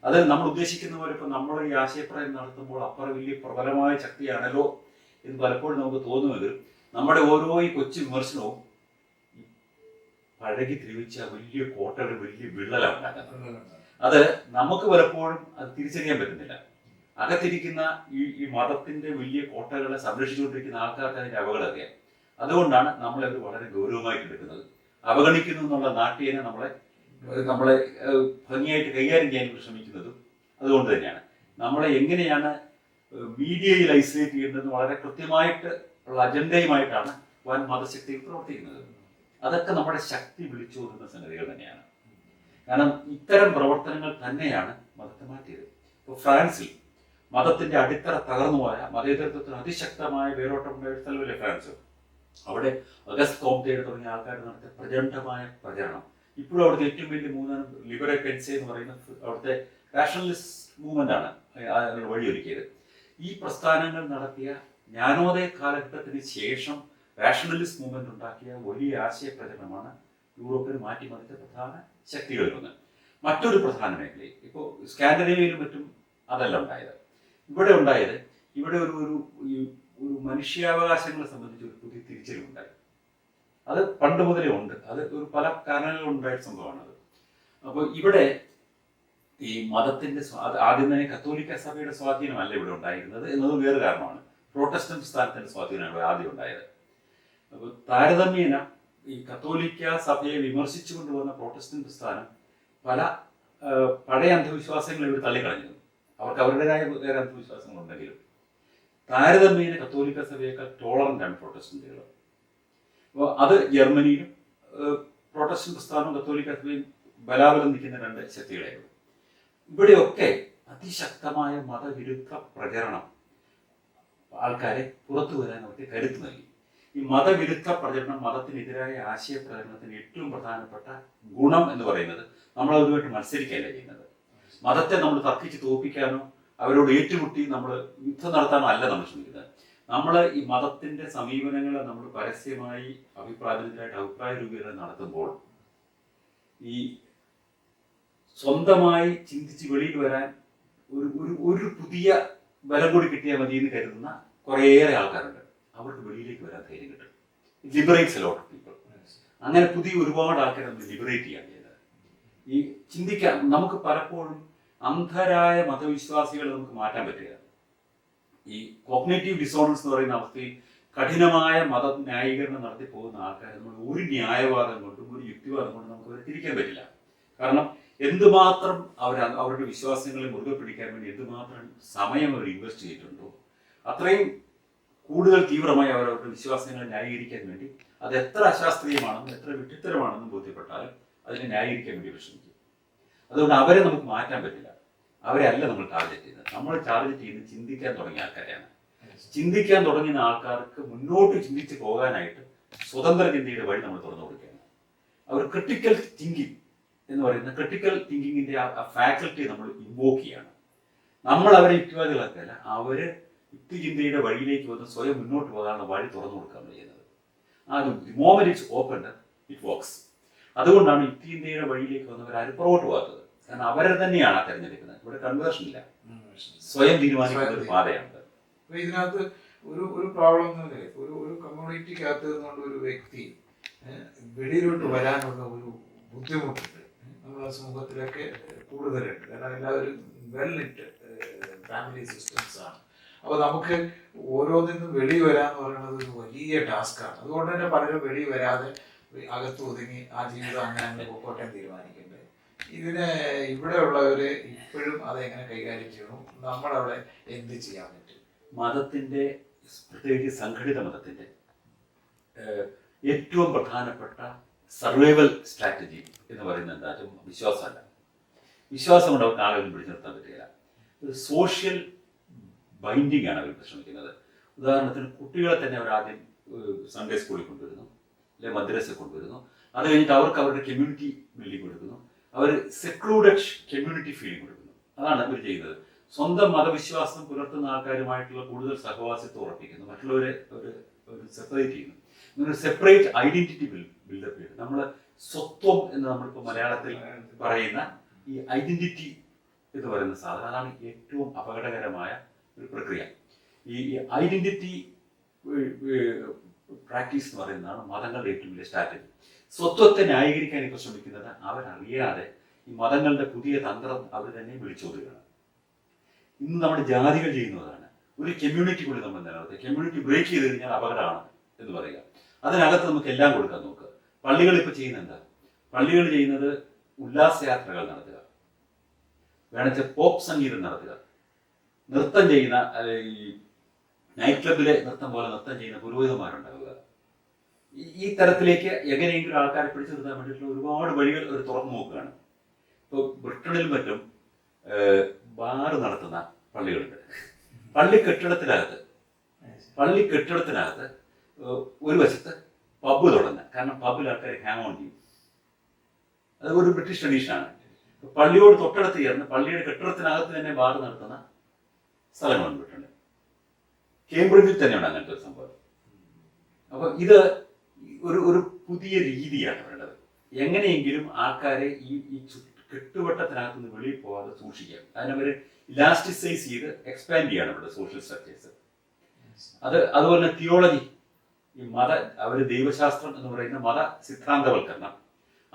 അത് നമ്മൾ ഉദ്ദേശിക്കുന്ന പോലെ ഇപ്പം നമ്മൾ ഈ ആശയപ്രയം നടത്തുമ്പോൾ അപ്പുറം വലിയ പ്രബലമായ ശക്തിയാണല്ലോ എന്ന് പലപ്പോഴും നമുക്ക് തോന്നുമെങ്കിലും നമ്മുടെ ഓരോ ഈ കൊച്ചു വിമർശനവും പഴകി ദ്രവിച്ച വലിയ കോട്ടകൾ, വലിയ വിള്ളലാണ്. അത് നമുക്ക് പലപ്പോഴും അത് തിരിച്ചറിയാൻ പറ്റുന്നില്ല. അകത്തിരിക്കുന്ന ഈ മതത്തിന്റെ വലിയ കോട്ടകളെ സംരക്ഷിച്ചുകൊണ്ടിരിക്കുന്ന ആൾക്കാർക്ക് അതിന്റെ അപകടം അറിയാം. അതുകൊണ്ടാണ് നമ്മളത് വളരെ ഗൗരവമായിട്ട് എടുക്കുന്നത്. അവഗണിക്കുന്നു എന്നുള്ള നാട്യേനെ നമ്മളെ ഭംഗിയായിട്ട് കൈകാര്യം ചെയ്യാൻ ശ്രമിക്കുന്നതും അതുകൊണ്ട് തന്നെയാണ്. നമ്മളെ എങ്ങനെയാണ് മീഡിയയിൽ ഐസൊലേറ്റ് ചെയ്യുന്നതെന്ന് വളരെ കൃത്യമായിട്ട് ഉള്ള അജണ്ടയുമായിട്ടാണ് വൻ മതശക്തികൾ പ്രവർത്തിക്കുന്നത്. അതൊക്കെ നമ്മുടെ ശക്തി വിളിച്ചോതുന്ന സംഗതികൾ തന്നെയാണ്. കാരണം ഇത്തരം പ്രവർത്തനങ്ങൾ തന്നെയാണ് മതത്തെ മാറ്റിയത്. ഇപ്പോൾ ഫ്രാൻസിൽ മതത്തിന്റെ അടിത്തറ തകർന്നുപോയ, മതേതരത്വത്തിന് അതിശക്തമായ വേരോട്ടമുണ്ടായ സ്ഥലമല്ലേ ഫ്രാൻസ്. അവിടെ അഗസ്റ്റ് കോംപ്റ്റേ തുടങ്ങിയ ആൾക്കാർ നടത്തിയ പ്രചണ്ഡമായ പ്രചരണം ഇപ്പോഴും അവിടുത്തെ ഏറ്റവും വലിയ മൂന്നാണ് ലിബറെ പെൻസെ എന്ന് പറയുന്ന അവിടുത്തെ നാഷണലിസ്റ്റ് മൂവ്മെന്റ് ആണ് അതിന് വഴിയൊരുക്കിയത്. ഈ പ്രസ്ഥാനങ്ങൾ നടത്തിയ ജ്ഞാനോദയ കാലഘട്ടത്തിന് ശേഷം നാഷണലിസ്റ്റ് മൂവ്മെന്റ് ഉണ്ടാക്കിയ വലിയ ആശയ പ്രചരണമാണ് യൂറോപ്പിൽ മാറ്റിമറിച്ച പ്രധാന ശക്തികളിലൊന്ന്. മറ്റൊരു പ്രധാന മേഖലയിൽ ഇപ്പോൾ സ്കാൻഡിനേവിയയിലും മറ്റും അതല്ല ഉണ്ടായത്. ഇവിടെ ഒരു മനുഷ്യാവകാശങ്ങളെ സംബന്ധിച്ച് ഒരു പുതിയ തിരിച്ചറിവുണ്ടായി. അത് പണ്ട് മുതലേ ഉണ്ട്. അത് ഒരു പല കാരണങ്ങളുണ്ടായ സംഭവമാണത്. അപ്പോൾ ഇവിടെ ഈ മതത്തിന്റെ ആദ്യം തന്നെ കത്തോലിക്ക സഭയുടെ സ്വാധീനമല്ല ഇവിടെ ഉണ്ടായിരുന്നത് എന്നത് വേറെ കാരണമാണ്. പ്രോട്ടസ്റ്റന്റ് സ്ഥാനത്തിന്റെ സ്വാധീനമാണ് ആദ്യം ഉണ്ടായത്. അപ്പോൾ താരതമ്യേന ഈ കത്തോലിക്ക സഭയെ വിമർശിച്ചു കൊണ്ടുവന്ന പ്രോട്ടസ്റ്റന്റ് സ്ഥാനം പല പഴയ അന്ധവിശ്വാസങ്ങൾ ഇവിടെ തള്ളിക്കളഞ്ഞിരുന്നു. അവർക്ക് അവരുടേതായ വേറെ അന്ധവിശ്വാസങ്ങളുണ്ടെങ്കിലും താരതമ്യേന കത്തോലിക്ക സഭയേക്കാൾ ടോളറന്റ് ആണ് പ്രോട്ടസ്റ്റന്റുകൾ. അപ്പോൾ അത് ജർമ്മനിയിലും പ്രോട്ടസ്റ്റന്റ് പ്രസ്ഥാനവും കത്തോലിക്ക സഭയും ബലാബലം നിൽക്കുന്ന രണ്ട് ശക്തികളായിരുന്നു. ഇവിടെയൊക്കെ അതിശക്തമായ മതവിരുദ്ധ പ്രചരണം ആൾക്കാരെ പുറത്തു വരാൻ അവർക്ക് കരുത്ത് നൽകി. ഈ മതവിരുദ്ധ പ്രചരണം, മതത്തിനെതിരായ ആശയ പ്രചരണത്തിന് ഏറ്റവും പ്രധാനപ്പെട്ട ഗുണം എന്ന് പറയുന്നത് നമ്മൾ അവരുമായിട്ട് മത്സരിക്കുകയല്ല ചെയ്യുന്നത്. മതത്തെ നമ്മൾ തർക്കിച്ച് തോൽപ്പിക്കാനോ അവരോട് ഏറ്റുമുട്ടി നമ്മൾ യുദ്ധം നടത്താനോ അല്ല നമ്മൾ ശ്രമിക്കുന്നത്. നമ്മൾ ഈ മതത്തിന്റെ സമീപനങ്ങളെ നമ്മൾ പരസ്യമായി അഭിപ്രായ രൂപീകരണം നടത്തുമ്പോൾ ഈ സ്വന്തമായി ചിന്തിച്ച് വെളിയിൽ വരാൻ ഒരു പുതിയ ബലം കൂടി കിട്ടിയാൽ മതി എന്ന് കരുതുന്ന കുറേയേറെ ആൾക്കാരുണ്ട്. അവർക്ക് വെളിയിലേക്ക് വരാൻ ധൈര്യം കിട്ടും. Liberates a lot of people. അങ്ങനെ പുതിയ ഒരുപാട് ആൾക്കാരെ നമ്മൾ ലിബറേറ്റ് ചെയ്യാൻ ചെയ്യുന്നത്. ഈ ചിന്തിക്കാൻ നമുക്ക് പലപ്പോഴും അന്ധരായ മതവിശ്വാസികളെ നമുക്ക് മാറ്റാൻ പറ്റുക. ഈ കോഗ്നിറ്റീവ് ഡിസോണൻസ് എന്ന് പറയുന്ന അവസ്ഥയിൽ കഠിനമായ മത ന്യായീകരണം നടത്തി പോകുന്ന ആൾക്കാരെ നമ്മൾ ഒരു ന്യായവാദം കൊണ്ടും ഒരു യുക്തിവാദം കൊണ്ടും നമുക്ക് അവരെ തിരിക്കാൻ പറ്റില്ല. കാരണം എന്തുമാത്രം അവരുടെ വിശ്വാസങ്ങളെ മുറുകെ പിടിക്കാൻ വേണ്ടി എന്തുമാത്രം സമയം അവർ ഇൻവെസ്റ്റ് ചെയ്തിട്ടുണ്ടോ അത്രയും കൂടുതൽ തീവ്രമായി അവരവരുടെ വിശ്വാസങ്ങളെ ന്യായീകരിക്കാൻ വേണ്ടി അത് എത്ര അശാസ്ത്രീയമാണെന്നും എത്ര വിഡ്ഢിത്തരമാണെന്നും ബോധ്യപ്പെട്ടാലും അതിനെ ന്യായീകരിക്കാൻ വേണ്ടി ശ്രമിക്കും. അതുകൊണ്ട് അവരെ നമുക്ക് മാറ്റാൻ പറ്റില്ല. അവരെ അല്ല നമ്മൾ ടാർഗറ്റ് ചെയ്യുന്നത്. നമ്മൾ ടാർഗറ്റ് ചെയ്യുന്നത് ചിന്തിക്കാൻ തുടങ്ങിയ ആൾക്കാരെയാണ്. ചിന്തിക്കാൻ തുടങ്ങുന്ന ആൾക്കാർക്ക് മുന്നോട്ട് ചിന്തിച്ച് പോകാനായിട്ട് സ്വതന്ത്ര ചിന്തയുടെ വഴി നമ്മൾ തുറന്നു കൊടുക്കുകയാണ്. അവർ ക്രിട്ടിക്കൽ തിങ്കിങ് എന്ന് പറയുന്ന ക്രിട്ടിക്കൽ തിങ്കിങ്ങിന്റെ ആ ഫാക്കൽറ്റി നമ്മൾ ഇൻവോക്ക് ചെയ്യാണ്. നമ്മൾ അവരെ യുക്തിവാദികളാക്കല്ല, അവര് യുക്തിചിന്തയുടെ വഴിയിലേക്ക് വന്ന് സ്വയം മുന്നോട്ട് പോകാനുള്ള വഴി തുറന്നു കൊടുക്കുകയാണ് ചെയ്യുന്നത്. ആ moment it's open it works. അതുകൊണ്ടാണ് യുക്തിചിന്തയുടെ വഴിയിലേക്ക് വന്നവർ ആരും പുറകോട്ട് പോകാത്തത്. കാരണം അവരെ തന്നെയാണ് ആ തെരഞ്ഞെടുക്കുന്നത്. ഇവിടെ കൺവേർഷൻ ഇല്ല, സ്വയം തീരുമാനിക്കുന്ന ഒരു പാതയാണ്. ഇതിനകത്ത് ഒരു പ്രോബ്ലം ഒരു കമ്മ്യൂണിറ്റിക്കകത്ത് നിന്നുകൊണ്ട് ഒരു വ്യക്തി വെളിയിലോട്ട് വരാനുള്ള ഒരു ബുദ്ധിമുട്ടുണ്ട് നമ്മുടെ സമൂഹത്തിലൊക്കെ കൂടുതലുണ്ട്. കാരണം എല്ലാവരും വെൽ ലിറ്റ് ഫാമിലി സിസ്റ്റംസ് ആണ്. അപ്പോൾ നമുക്ക് ഓരോന്നിനും വെളി വരാന്ന് പറയുന്നത് ഒരു വലിയ ടാസ്ക്കാണ്. അതുകൊണ്ട് തന്നെ പലരും വെളി വരാതെ അകത്ത് ഒതുങ്ങി ആ ജീവിതം അങ്ങനെ പൊക്കോട്ടെ തീരുമാനിക്കേണ്ടത്. ഇതിനെ ഇവിടെ ഉള്ളവര് ഇപ്പോഴും അതെങ്ങനെ കൈകാര്യം ചെയ്യണം, നമ്മളവിടെ എന്ത് ചെയ്യാൻ പറ്റും? മതത്തിന്റെ, പ്രത്യേകിച്ച് സംഘടിത മതത്തിന്റെ ഏറ്റവും പ്രധാനപ്പെട്ട സർവൈവൽ സ്ട്രാറ്റജി എന്ന് പറയുന്നത് എന്താ വെച്ചാൽ വിശ്വാസമല്ല. വിശ്വാസം കൊണ്ട് അവർക്ക് ആളുകളും പിടിച്ചു നിർത്താൻ പറ്റുകയില്ല. ഒരു സോഷ്യൽ ബൈൻഡിങ് ആണ് അവർ ശ്രമിക്കുന്നത്. ഉദാഹരണത്തിന് കുട്ടികളെ തന്നെ അവർ ആദ്യം സൺഡേ സ്കൂളിൽ കൊണ്ടുവരുന്നു, അല്ലെങ്കിൽ മദ്രസയിൽ കൊണ്ടുവരുന്നു. അത് കഴിഞ്ഞിട്ട് അവർക്ക് അവരുടെ കമ്മ്യൂണിറ്റി ബിൽഡിംഗ് കൊടുക്കുന്നു. അവർ സെക്ലൂഡഡ് കമ്മ്യൂണിറ്റി ഫീലിംഗ് കൊടുക്കുന്നു. അതാണ് അവർ ചെയ്യുന്നത്. സ്വന്തം മതവിശ്വാസം പുലർത്തുന്ന ആൾക്കാരുമായിട്ടുള്ള കൂടുതൽ സഹവാസത്തെ ഉറപ്പിക്കുന്നു, മറ്റുള്ളവരെ ഒരു സെപ്പറേറ്റ് ചെയ്യുന്നു. ഇങ്ങനെ സെപ്പറേറ്റ് ഐഡന്റിറ്റി ബിൽഡപ്പ് ചെയ്യുന്നു. നമ്മൾ സ്വത്വം എന്ന് നമ്മളിപ്പോൾ മലയാളത്തിൽ പറയുന്ന ഈ ഐഡന്റിറ്റി എന്ന് പറയുന്ന സാധനം, അതാണ് ഏറ്റവും അപകടകരമായ ഒരു പ്രക്രിയ. ഈ ഐഡന്റിറ്റി പ്രാക്ടീസ് എന്ന് പറയുന്നതാണ് മതങ്ങളുടെ ഏറ്റവും വലിയ സ്ട്രാറ്റജി. സ്വത്വത്തെ ന്യായീകരിക്കാൻ ഇപ്പോൾ ശ്രമിക്കുന്നത് അവരറിയാതെ ഈ മതങ്ങളുടെ പുതിയ തന്ത്രം അവർ തന്നെ വിളിച്ചോതുകയാണ്. ഇന്ന് നമ്മുടെ ജാതികൾ ചെയ്യുന്നതാണ്. ഒരു കമ്മ്യൂണിറ്റിക്കുള്ളിൽ നമ്മൾ നിലനിർത്തുക, കമ്മ്യൂണിറ്റി ബ്രേക്ക് ചെയ്ത് കഴിഞ്ഞാൽ അപകടമാണ് എന്ന് പറയുക. അതിനകത്ത് നമുക്ക് എല്ലാം കൊടുക്കാൻ നോക്കുക. പള്ളികൾ ഇപ്പോൾ ചെയ്യുന്നത് എന്താ? പള്ളികൾ ചെയ്യുന്നത് ഉല്ലാസയാത്രകൾ നടത്തുക, വേണമെച്ചാൽ പോപ്പ് സംഗീതം നടത്തുക, നൃത്തം ചെയ്യുന്ന ഈ നൈറ്റ് ക്ലബിലെ നൃത്തം പോലെ നൃത്തം ചെയ്യുന്ന പുരോഹിതന്മാരുണ്ടാവുക. ഈ തരത്തിലേക്ക് എങ്ങനെയെങ്കിലും ആൾക്കാരെ പിടിച്ചു നിർത്താൻ വേണ്ടിയിട്ടുള്ള ഒരുപാട് വഴികൾ അവർ തുറന്നു നോക്കുകയാണ്. ഇപ്പോൾ ബ്രിട്ടനിലും മറ്റും ബാറ് നടത്തുന്ന പള്ളികളുണ്ട്. പള്ളി കെട്ടിടത്തിനകത്ത് ഒരു വശത്ത് പബ്ബ് തുടങ്ങുക. കാരണം പബ്ബിൽ ആൾക്കാർ ഹാങ് ഓൺ ചെയ്യും. അത് ഒരു ബ്രിട്ടീഷ് ട്രഡീഷനാണ്. പള്ളിയോട് തൊട്ടടുത്ത് ചേർന്ന് പള്ളിയുടെ കെട്ടിടത്തിനകത്ത് തന്നെ ബാർ നടത്തുന്ന സ്ഥലങ്ങൾ കണ്ടിട്ടുണ്ട്. കേംബ്രിഡ്ജിൽ തന്നെയാണ് അങ്ങനത്തെ ഒരു സംഭവം. അപ്പോൾ ഇത് ഒരു പുതിയ രീതിയാണ് വേണ്ടത്. എങ്ങനെയെങ്കിലും ആൾക്കാരെ ഈ കെട്ടുവട്ടത്തിനകത്ത് നിന്ന് വെളിയിൽ പോകാതെ സൂക്ഷിക്കാം. അതിനവർ ഇലാസ്റ്റിസൈസ് ചെയ്ത് എക്സ്പാൻഡ് ചെയ്യാണ് അവരുടെ സോഷ്യൽ സ്ട്രക്ചേഴ്സ്. അതുപോലെ തന്നെ തിയോളജി, ഈ അവർ ദൈവശാസ്ത്രം എന്ന് പറയുന്ന മത സിദ്ധാന്തവൽക്കരണം,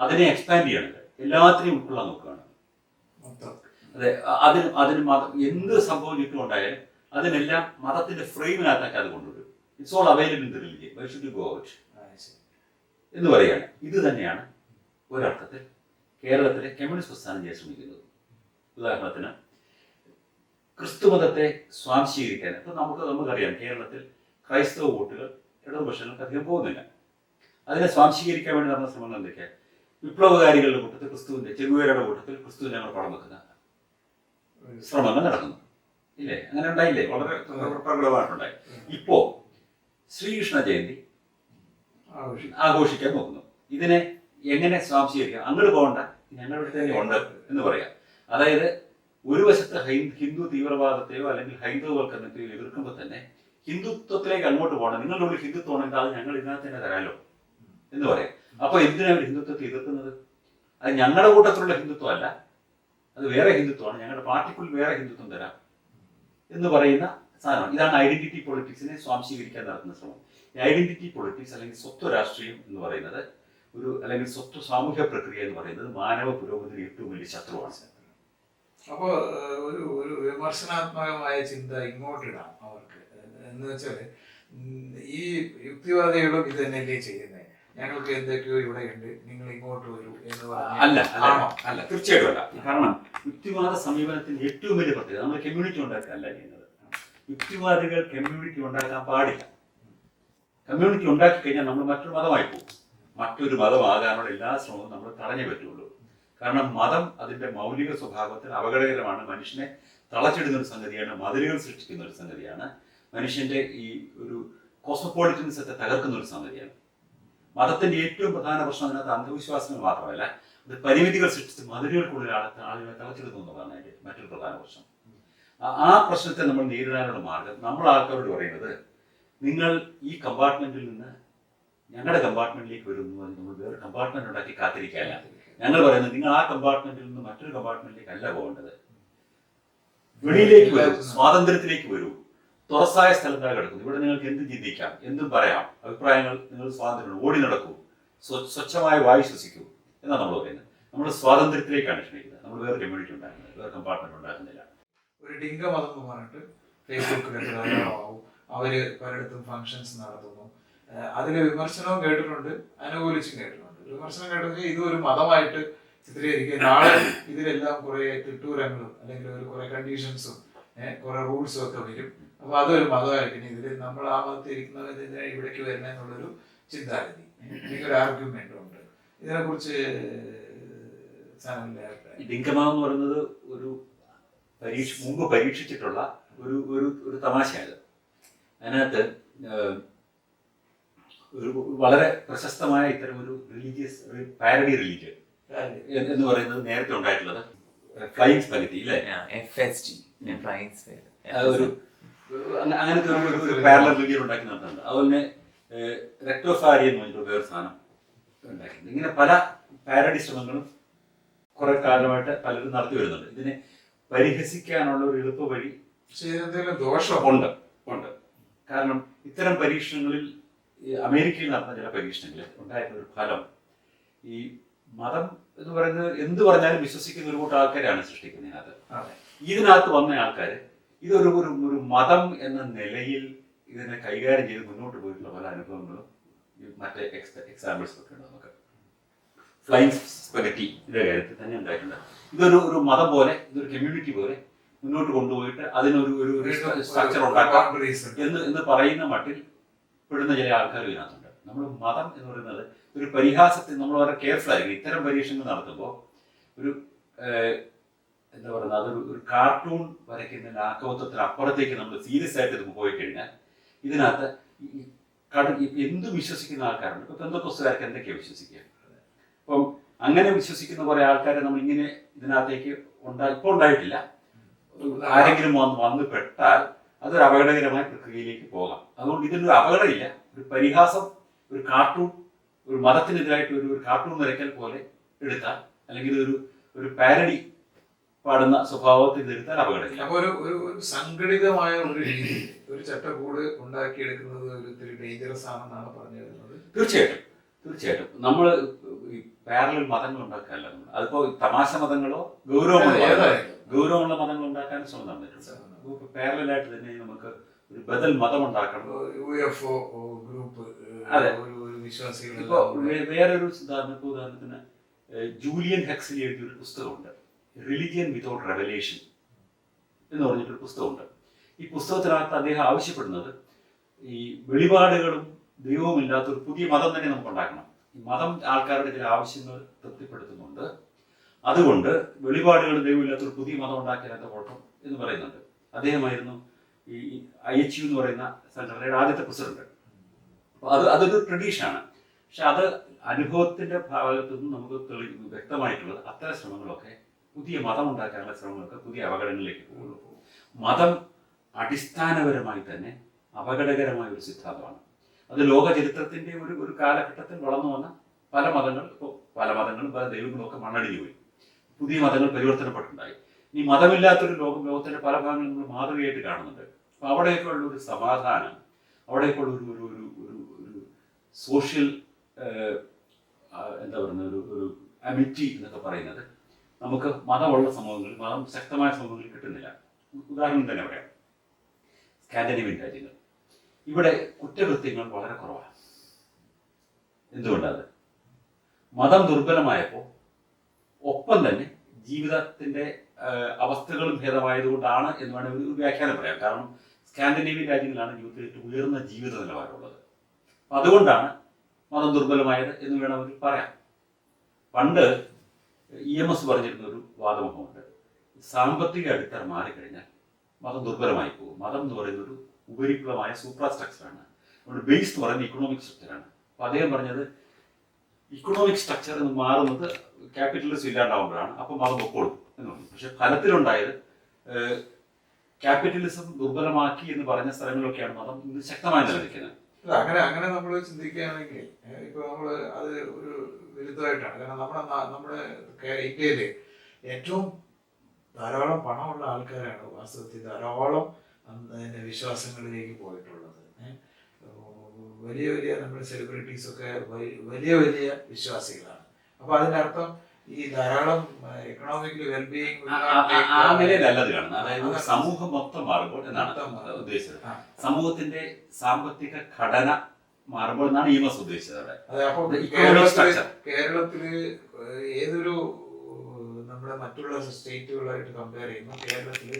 അതിനെ എക്സ്പാൻഡ് ചെയ്യണത് എല്ലാത്തിനെയും ഉൾക്കൊള്ളാൻ നോക്കുകയാണ്. അതെ, അതിന് മതം എന്ത് സംഭവം ചുറ്റും ഉണ്ടായാലും അതിനെല്ലാം മതത്തിന്റെ ഫ്രെയിമിനകത്തൊക്കെ അത് കൊണ്ടുവരും. It's all available in the religion, why should you go out എന്ന് പറയുകയാണ്. ഇത് തന്നെയാണ് ഒരർത്ഥത്തിൽ കേരളത്തിലെ കമ്മ്യൂണിസ്റ്റ് പ്രസ്ഥാനം ചെയ്യാൻ ശ്രമിക്കുന്നത്. ഉദാഹരണത്തിന് ക്രിസ്തുമതത്തെ സ്വാംശീകരിക്കാൻ ഇപ്പം നമുക്കറിയാം, കേരളത്തിൽ ക്രൈസ്തവ വോട്ടുകൾ ഇടതുപക്ഷങ്ങൾക്ക് അധികം പോകുന്നില്ല. അതിനെ സ്വാംശീകരിക്കാൻ വേണ്ടി നടന്ന ശ്രമങ്ങൾ എന്തൊക്കെയാണ്? വിപ്ലവകാരികളുടെ കൂട്ടത്തിൽ ക്രിസ്തുവിന്റെ, ചെഗുവേരയുടെ കൂട്ടത്തിൽ ക്രിസ്തുവിനെ ഞങ്ങൾ പടം വെക്കുന്ന ശ്രമങ്ങൾ നടക്കുന്നു. ഇല്ലേ? അങ്ങനെ ഉണ്ടായില്ലേ? വളരെ പ്രകടമായിട്ടുണ്ടായി. ഇപ്പോ ശ്രീകൃഷ്ണ ജയന്തി ആഘോഷിക്കാൻ നോക്കുന്നു. ഇതിനെ എങ്ങനെ സ്വാംശീകരിക്കാം? അങ്ങോട്ട് പോകണ്ട, ഞങ്ങളുടെ തന്നെ ഉണ്ട് എന്ന് പറയാം. അതായത് ഒരു വശത്ത് ഹിന്ദു തീവ്രവാദത്തെയോ അല്ലെങ്കിൽ ഹൈന്ദവവൽക്കരണത്തെയോ എതിർക്കുമ്പോൾ തന്നെ ഹിന്ദുത്വത്തിലേക്ക് അങ്ങോട്ട് പോകണം, നിങ്ങളുടെ ഉള്ളിൽ ഹിന്ദുത്വം ഉണ്ടെങ്കിൽ അത് ഞങ്ങൾ ഇതിനകത്ത് തന്നെ തരാമല്ലോ എന്ന് പറയാം. അപ്പൊ എന്തിനാണ് അവർ ഹിന്ദുത്വത്തെ എതിർക്കുന്നത്? അത് ഞങ്ങളുടെ കൂട്ടത്തിലുള്ള ഹിന്ദുത്വം അല്ല, അത് വേറെ ഹിന്ദുത്വമാണ്, ഞങ്ങളുടെ പാർട്ടിക്കുള്ളിൽ വേറെ ഹിന്ദുത്വം തരാം എന്ന് പറയുന്ന സാധനമാണ്. ഇതാണ് ഐഡന്റിറ്റി പൊളിറ്റിക്സിനെ സ്വാംശീകരിക്കാൻ നടത്തുന്ന ശ്രമം. ഈ ഐഡന്റിറ്റി പൊളിറ്റിക്സ് അല്ലെങ്കിൽ സ്വത്വ രാഷ്ട്രീയം എന്ന് പറയുന്നത് അല്ലെങ്കിൽ സ്വത്വ സാമൂഹ്യ പ്രക്രിയ എന്ന് പറയുന്നത് മാനവ പുരോഗതിയുടെ ഏറ്റവും വലിയ ശത്രുവാണ്. അപ്പോൾ ഒരു വിമർശനാത്മകമായ ചിന്ത ഇങ്ങോട്ടിടാം അവർക്ക്. എന്ന് വെച്ചാൽ ഈ യുക്തിവാദികളും ഇത് തന്നെയല്ലേ ചെയ്യുന്നത്, ഞങ്ങൾക്ക് എന്തൊക്കെയോ ഇവിടെ ഉണ്ട്, നിങ്ങൾ ഇങ്ങോട്ട് വരൂ എന്ന് അല്ല, തീർച്ചയായിട്ടും അല്ല. കാരണം യുക്തിവാദ സമീപനത്തിന്റെ ഏറ്റവും വലിയ പ്രത്യേകത നമ്മൾ കമ്മ്യൂണിറ്റി ഉണ്ടാക്കുകയല്ല ചെയ്യുന്നത്. യുക്തിവാദികൾ കമ്മ്യൂണിറ്റി ഉണ്ടാക്കാൻ പാടില്ല. കമ്മ്യൂണിറ്റി ഉണ്ടാക്കി കഴിഞ്ഞാൽ നമ്മൾ മറ്റൊരു മതമായി പോകും. മറ്റൊരു മതമാകാനുള്ള എല്ലാ ശ്രമവും നമ്മൾ തടഞ്ഞേ പറ്റുള്ളൂ. കാരണം മതം അതിന്റെ മൗലിക സ്വഭാവത്തിൽ അപകടകരമാണ്. മനുഷ്യനെ തളച്ചിടുന്ന ഒരു സംഗതിയാണ്, മതിലുകൾ സൃഷ്ടിക്കുന്ന ഒരു സംഗതിയാണ്, മനുഷ്യന്റെ ഈ ഒരു കോസ്മോപോളിറ്റൻസത്തെ തകർക്കുന്ന ഒരു സംഗതിയാണ്. മതത്തിന്റെ ഏറ്റവും പ്രധാന പ്രശ്നം അതിനകത്ത് അന്ധവിശ്വാസങ്ങൾ മാത്രമല്ല, അത് പരിമിതികൾ സൃഷ്ടിച്ച് മതിലുകൾക്കുള്ളിൽ ആളുകളെ തളച്ചിടുന്നു എന്നതാണ് അതിന്റെ മറ്റൊരു പ്രധാന പ്രശ്നം. ആ പ്രശ്നത്തെ നമ്മൾ നേരിടാനുള്ള മാർഗം നമ്മൾ ആൾക്കാരോട് പറയുന്നത്, നിങ്ങൾ ഈ കമ്പാർട്ട്മെന്റിൽ നിന്ന് ഞങ്ങളുടെ കമ്പാർട്ട്മെന്റിലേക്ക് വരുന്നു, നമ്മൾ വേറെ കമ്പാർട്ട്മെന്റ് ഉണ്ടാക്കി കാത്തിരിക്കാനല്ല. ഞങ്ങൾ പറയുന്നത് നിങ്ങൾ ആ കമ്പാർട്ട്മെന്റിൽ നിന്ന് മറ്റൊരു കമ്പാർട്ട്മെന്റിലേക്ക് അല്ല പോകേണ്ടത്, വെളിയിലേക്ക് വരൂ, സ്വാതന്ത്ര്യത്തിലേക്ക് വരൂ. തുറസായ സ്ഥലത്താണ് കിടക്കുന്നത്. ഇവിടെ നിങ്ങൾക്ക് എന്തും ചിന്തിക്കാം, എന്തും പറയാം, അഭിപ്രായങ്ങൾ നിങ്ങൾ സ്വാതന്ത്ര്യം, ഓടി നടക്കൂ, സ്വച്ഛമായ വായു ശ്വസിക്കൂ എന്നാണ് നമ്മൾ പറയുന്നത്. നമ്മൾ സ്വാതന്ത്ര്യത്തിലേക്കാണ് ക്ഷണിക്കുന്നത്. നമ്മൾ വേറെ കമ്മ്യൂണിറ്റി ഉണ്ടാക്കുന്നത്, വേറെ കമ്പാർട്ട്മെന്റ് ഉണ്ടാക്കുന്നില്ല. ഒരു ഡിംഗമതം എന്ന് പറഞ്ഞിട്ട് ഫേസ്ബുക്കിലൊക്കെ ധാരാളമാവും. അവര് പലയിടത്തും ഫങ്ഷൻസ് നടത്തുന്നു. അതിലെ വിമർശനവും കേട്ടിട്ടുണ്ട്, അനുകൂലിച്ചും കേട്ടിട്ടുണ്ട്. വിമർശനം കേട്ടത് ഇതൊരു മതമായിട്ട് ചിത്രീകരിക്കുക, നാളെ ഇതിലെല്ലാം കുറെ തിട്ടൂരങ്ങളും അല്ലെങ്കിൽ ഒരു കുറെ കണ്ടീഷൻസും കുറെ റൂൾസും ഒക്കെ വരും. അപ്പൊ അതൊരു മതമായിരിക്കും. ഇതിൽ നമ്മൾ ആ മതത്തിൽ ഇരിക്കുന്നവരെന്തിനാ ഇവിടേക്ക് വരുന്നതെന്നുള്ളൊരു ചിന്താഗതി, എനിക്കൊരു ആർഗ്യുമെന്റ് ഉണ്ട്. ഇതിനെ കുറിച്ച് ഡിങ്കമതം എന്ന് പറയുന്നത് ഒരു മുമ്പ് പരീക്ഷിച്ചിട്ടുള്ള ഒരു തമാശയാണ്. അതിനകത്ത് ഒരു വളരെ പ്രശസ്തമായ ഇത്തരം ഒരു റിലീജിയസ് പാരഡി റിലീജിയൻ എന്ന് പറയുന്നത് നേരത്തെ ഉണ്ടായിട്ടുള്ളത് ഫ്ലൈയിങ് സ്പെഗറ്റി ഇല്ലേ, ഒരു അങ്ങനത്തെ ഒരു പാരലൽ റിലീജിയൻ ഉണ്ടാക്കി നടത്തുന്നുണ്ട്. അതുപോലെ റെക്ടോഫാരി എന്ന് പറഞ്ഞിട്ട് വേറെ സാധനം ഉണ്ടാക്കിയിട്ടുണ്ട്. ഇങ്ങനെ പല പാരഡി ശ്രമങ്ങളും കുറെ കാലമായിട്ട് പലരും നടത്തി വരുന്നുണ്ട്. ഇതിനെ പരിഹസിക്കാനുള്ള ഒരു എളുപ്പ വഴി ദോഷമുണ്ട്. കാരണം ഇത്തരം പരീക്ഷണങ്ങളിൽ അമേരിക്കയിൽ നടന്ന ചില പരീക്ഷണങ്ങളിൽ ഉണ്ടായിരുന്ന ഒരു ഫലം, ഈ മതം എന്ന് പറയുന്നത് എന്ത് പറഞ്ഞാലും വിശ്വസിക്കുന്ന ഒരു കൂട്ടം ആൾക്കാരാണ് സൃഷ്ടിക്കുന്നത്. ഇതിനകത്ത് വന്ന ആൾക്കാർ ഇതൊരു ഒരു മതം എന്ന നിലയിൽ ഇതിനെ കൈകാര്യം ചെയ്ത് മുന്നോട്ട് പോയിട്ടുള്ള പല അനുഭവങ്ങളും മറ്റേ എക്സാമ്പിൾസ് ഒക്കെ ഉണ്ട്. നമുക്ക് ഫ്ലൈയിങ് സ്പെഗറ്റിയുടെ കാര്യത്തിൽ തന്നെ ഉണ്ടായിട്ടുണ്ട്. ഇതൊരു മതം പോലെ, ഇതൊരു കമ്മ്യൂണിറ്റി പോലെ മുന്നോട്ട് കൊണ്ടുപോയിട്ട് അതിനൊരു സ്ട്രക്ചർ ഉണ്ടാക്കാം എന്ന് പറയുന്ന മട്ടിൽ പെടുന്ന ചില ആൾക്കാർ ഇതിനകത്തുണ്ട്. നമ്മൾ മതം എന്ന് പറയുന്നത് ഒരു പരിഹാസത്തിൽ നമ്മൾ വളരെ കെയർഫുൾ ആയിരിക്കും. ഇത്തരം പരീക്ഷണങ്ങൾ നടത്തുമ്പോൾ ഒരു എന്താ പറയുക, അതൊരു കാർട്ടൂൺ വരയ്ക്കുന്ന ലാഘവത്വത്തിന് അപ്പുറത്തേക്ക് നമ്മൾ സീരിയസ് ആയിട്ട് ഇത് പോയി കഴിഞ്ഞാൽ ഇതിനകത്ത് എന്ത് വിശ്വസിക്കുന്ന ആൾക്കാരുണ്ട്. ഇപ്പൊ പെന്തക്കോസ്തുകാർക്ക് എന്തൊക്കെയാണ് വിശ്വസിക്കുക? അപ്പം അങ്ങനെ വിശ്വസിക്കുന്ന കുറെ ആൾക്കാരെ നമ്മൾ ഇങ്ങനെ ഇതിനകത്തേക്ക് ഇപ്പോൾ ഉണ്ടായിട്ടില്ല. ആരെങ്കിലും വന്ന് പെട്ടാൽ അതൊരു അപകടകരമായ പ്രക്രിയയിലേക്ക് പോകാം. അതുകൊണ്ട് ഇതിനൊരു അപകടമില്ല. ഒരു പരിഹാസം, ഒരു കാർട്ടൂൺ, ഒരു മതത്തിനെതിരായിട്ട് ഒരു കാർട്ടൂൺ വരയ്ക്കൽ പോലെ എടുത്താൽ, അല്ലെങ്കിൽ ഒരു പാരഡി പാടുന്ന സ്വഭാവത്തിൽ എടുത്താൽ അപകടമില്ല. അപ്പൊ ഒരു സംഘടിതമായ ഒരു രീതി, ഒരു ചട്ടക്കൂട് ഉണ്ടാക്കിയെടുക്കുന്നത് ഒരു ഡേഞ്ചറസ് ആണെന്നാണ് പറഞ്ഞു വരുന്നത്. തീർച്ചയായിട്ടും നമ്മൾ പാരലൽ മതങ്ങൾ ഉണ്ടാക്കാനല്ല നമ്മൾ. അതിപ്പോ തമാശ മതങ്ങളോ ഗൗരവമുള്ള മതങ്ങൾ ഉണ്ടാക്കാൻ ശ്രമം നടന്നിട്ടുണ്ട്. പാരലായിട്ട് തന്നെ നമുക്ക് ഒരു ബദൽ മതം ഉണ്ടാക്കണം. ഗ്രൂപ്പ്, അതെ, ഇപ്പൊ വേറൊരു ഉദാഹരണത്തിന് ജൂലിയൻ ഹക്സ്ലി എഴുതിയ ഒരു പുസ്തകമുണ്ട്, റിലിജിയൻ വിതൗട്ട് റെവലേഷൻ എന്ന് പറഞ്ഞിട്ടൊരു പുസ്തകമുണ്ട്. ഈ പുസ്തകത്തിനകത്ത് അദ്ദേഹം ആവശ്യപ്പെടുന്നത് ഈ വെളിപാടുകളും ദൈവവും ഇല്ലാത്ത ഒരു പുതിയ മതം തന്നെ നമുക്ക് ഉണ്ടാക്കണം. ഈ മതം ആൾക്കാരുടെ ചില ആവശ്യങ്ങൾ തൃപ്തിപ്പെടുത്തുന്നുണ്ട്, അതുകൊണ്ട് വെളിപാടുകളും ദൈവം ഇല്ലാത്തൊരു പുതിയ മതം ഉണ്ടാക്കിയാൽ എന്താ കുഴപ്പം എന്ന് പറയുന്നുണ്ട്. അദ്ദേഹമായിരുന്നു ഈ IHU എന്ന് പറയുന്ന സംഘടനയുടെ ആദ്യത്തെ പ്രസിഡന്റ്. അപ്പോൾ അതൊരു ട്രഡീഷനാണ്. പക്ഷെ അത് അനുഭവത്തിന്റെ ഭാഗത്തു നിന്ന് നമുക്ക് വ്യക്തമായിട്ടുള്ളത് അത്തരം ശ്രമങ്ങളൊക്കെ, പുതിയ മതം ഉണ്ടാക്കാനുള്ള ശ്രമങ്ങളൊക്കെ പുതിയ അപകടങ്ങളിലേക്ക് പോകുള്ളൂ. മതം അടിസ്ഥാനപരമായി തന്നെ അപകടകരമായ ഒരു സിദ്ധാന്തമാണ്. അത് ലോക ചരിത്രത്തിന്റെ ഒരു കാലഘട്ടത്തിൽ വളർന്നു വന്ന പല മതങ്ങളും പല ദൈവങ്ങളും ഒക്കെ മണ്ണടിഞ്ഞു പോയി. പുതിയ മതങ്ങൾ പരിവർത്തനപ്പെട്ടുണ്ടായി. ഈ മതമില്ലാത്തൊരു ലോകത്തിന്റെ പല ഭാഗങ്ങളും നമ്മൾ മാതൃകയായിട്ട് കാണുന്നുണ്ട്. അപ്പൊ അവിടെയൊക്കെ ഉള്ള ഒരു സമാധാനം, അവിടെയൊക്കെ ഉള്ള ഒരു സോഷ്യൽ എന്താ പറയുന്നത്, ഒരു അമിറ്റി എന്നൊക്കെ പറയുന്നത് നമുക്ക് മതമുള്ള സമൂഹങ്ങളിൽ, മതം ശക്തമായ സമൂഹങ്ങളിൽ കിട്ടുന്നില്ല. ഉദാഹരണം തന്നെ പറയാം, സ്കാൻഡിനേവിയൻ രാജ്യങ്ങൾ. ഇവിടെ കുറ്റകൃത്യങ്ങൾ വളരെ കുറവാണ്. എന്തുകൊണ്ടത്? മതം ദുർബലമായപ്പോൾ ഒപ്പം തന്നെ ജീവിതത്തിന്റെ അവസ്ഥകളും ഭേദമായതുകൊണ്ടാണ് എന്ന് വേണമെങ്കിൽ ഒരു വ്യാഖ്യാനം പറയാം. കാരണം സ്കാൻഡിനേവിയൻ രാജ്യങ്ങളാണ് ജീവിതത്തിൽ ഏറ്റവും ഉയർന്ന ജീവിത നിലവാരമുള്ളത്. അതുകൊണ്ടാണ് മതം ദുർബലമായത് എന്ന് വേണമെങ്കിൽ പറയാം. പണ്ട് EMS പറഞ്ഞിരുന്ന ഒരു വാദമുഖമുണ്ട്, സാമ്പത്തിക അടിത്തറ മാറിക്കഴിഞ്ഞാൽ മതം ദുർബലമായി പോകും. മതം എന്ന് പറയുന്ന ഒരു ഉപരിപ്ലവമായ സൂപ്രാസ്ട്രക്ചറാണ്. നമ്മുടെ ബേസ് എന്ന് പറയുന്നത് ഇക്കണോമിക് സ്ട്രക്ചറാണ്. അപ്പൊ അദ്ദേഹം പറഞ്ഞത് ഇക്കണോമിക് സ്ട്രക്ചർ എന്ന് മാറുന്നത് ക്യാപിറ്റലിസം ഇല്ലാണ്ടാവുമ്പോഴാണ്, അപ്പം മതം പൊക്കോളും എന്ന് പറഞ്ഞു. പക്ഷെ ഫലത്തിലുണ്ടായത് ക്യാപിറ്റലിസം ദുർബലമാക്കി എന്ന് പറഞ്ഞ സ്ഥലങ്ങളിലൊക്കെയാണ് മതം ഇന്ന് ശക്തമായി നിലനിൽക്കുന്നത്. അങ്ങനെ നമ്മൾ ചിന്തിക്കുകയാണെങ്കിൽ ഇപ്പൊ നമ്മള് അത് ഒരു വിരുദ്ധമായിട്ടാണ്. കാരണം നമ്മുടെ ഇന്ത്യയില് ഏറ്റവും ധാരാളം പണമുള്ള ആൾക്കാരാണ് വാസ്തവത്തിൽ ധാരാളം വിശ്വാസങ്ങളിലേക്ക് പോയിട്ടുള്ളത്. വലിയ നമ്മുടെ സെലിബ്രിറ്റീസ് ഒക്കെ വലിയ വിശ്വാസികളാണ്. അപ്പൊ അതിനർത്ഥം ഈ ധാരാളം എക്കണോമിക്കലി വെൽബീയിങ് ആ നിലയിലല്ലത് കാണുന്നത്. അതായത് സമൂഹം മൊത്തം മാറുമ്പോൾ എന്നാണ് ഉദ്ദേശിച്ചത്. സമൂഹത്തിന്റെ സാമ്പത്തിക ഘടന മാറുമ്പോൾ എന്നാണ് EMS ഉദ്ദേശിച്ചത്. അതെ, അപ്പൊ കേരളത്തില് ഏതൊരു നമ്മുടെ മറ്റുള്ള സ്റ്റേറ്റുകളായിട്ട് കമ്പയർ ചെയ്യുമ്പോൾ കേരളത്തില്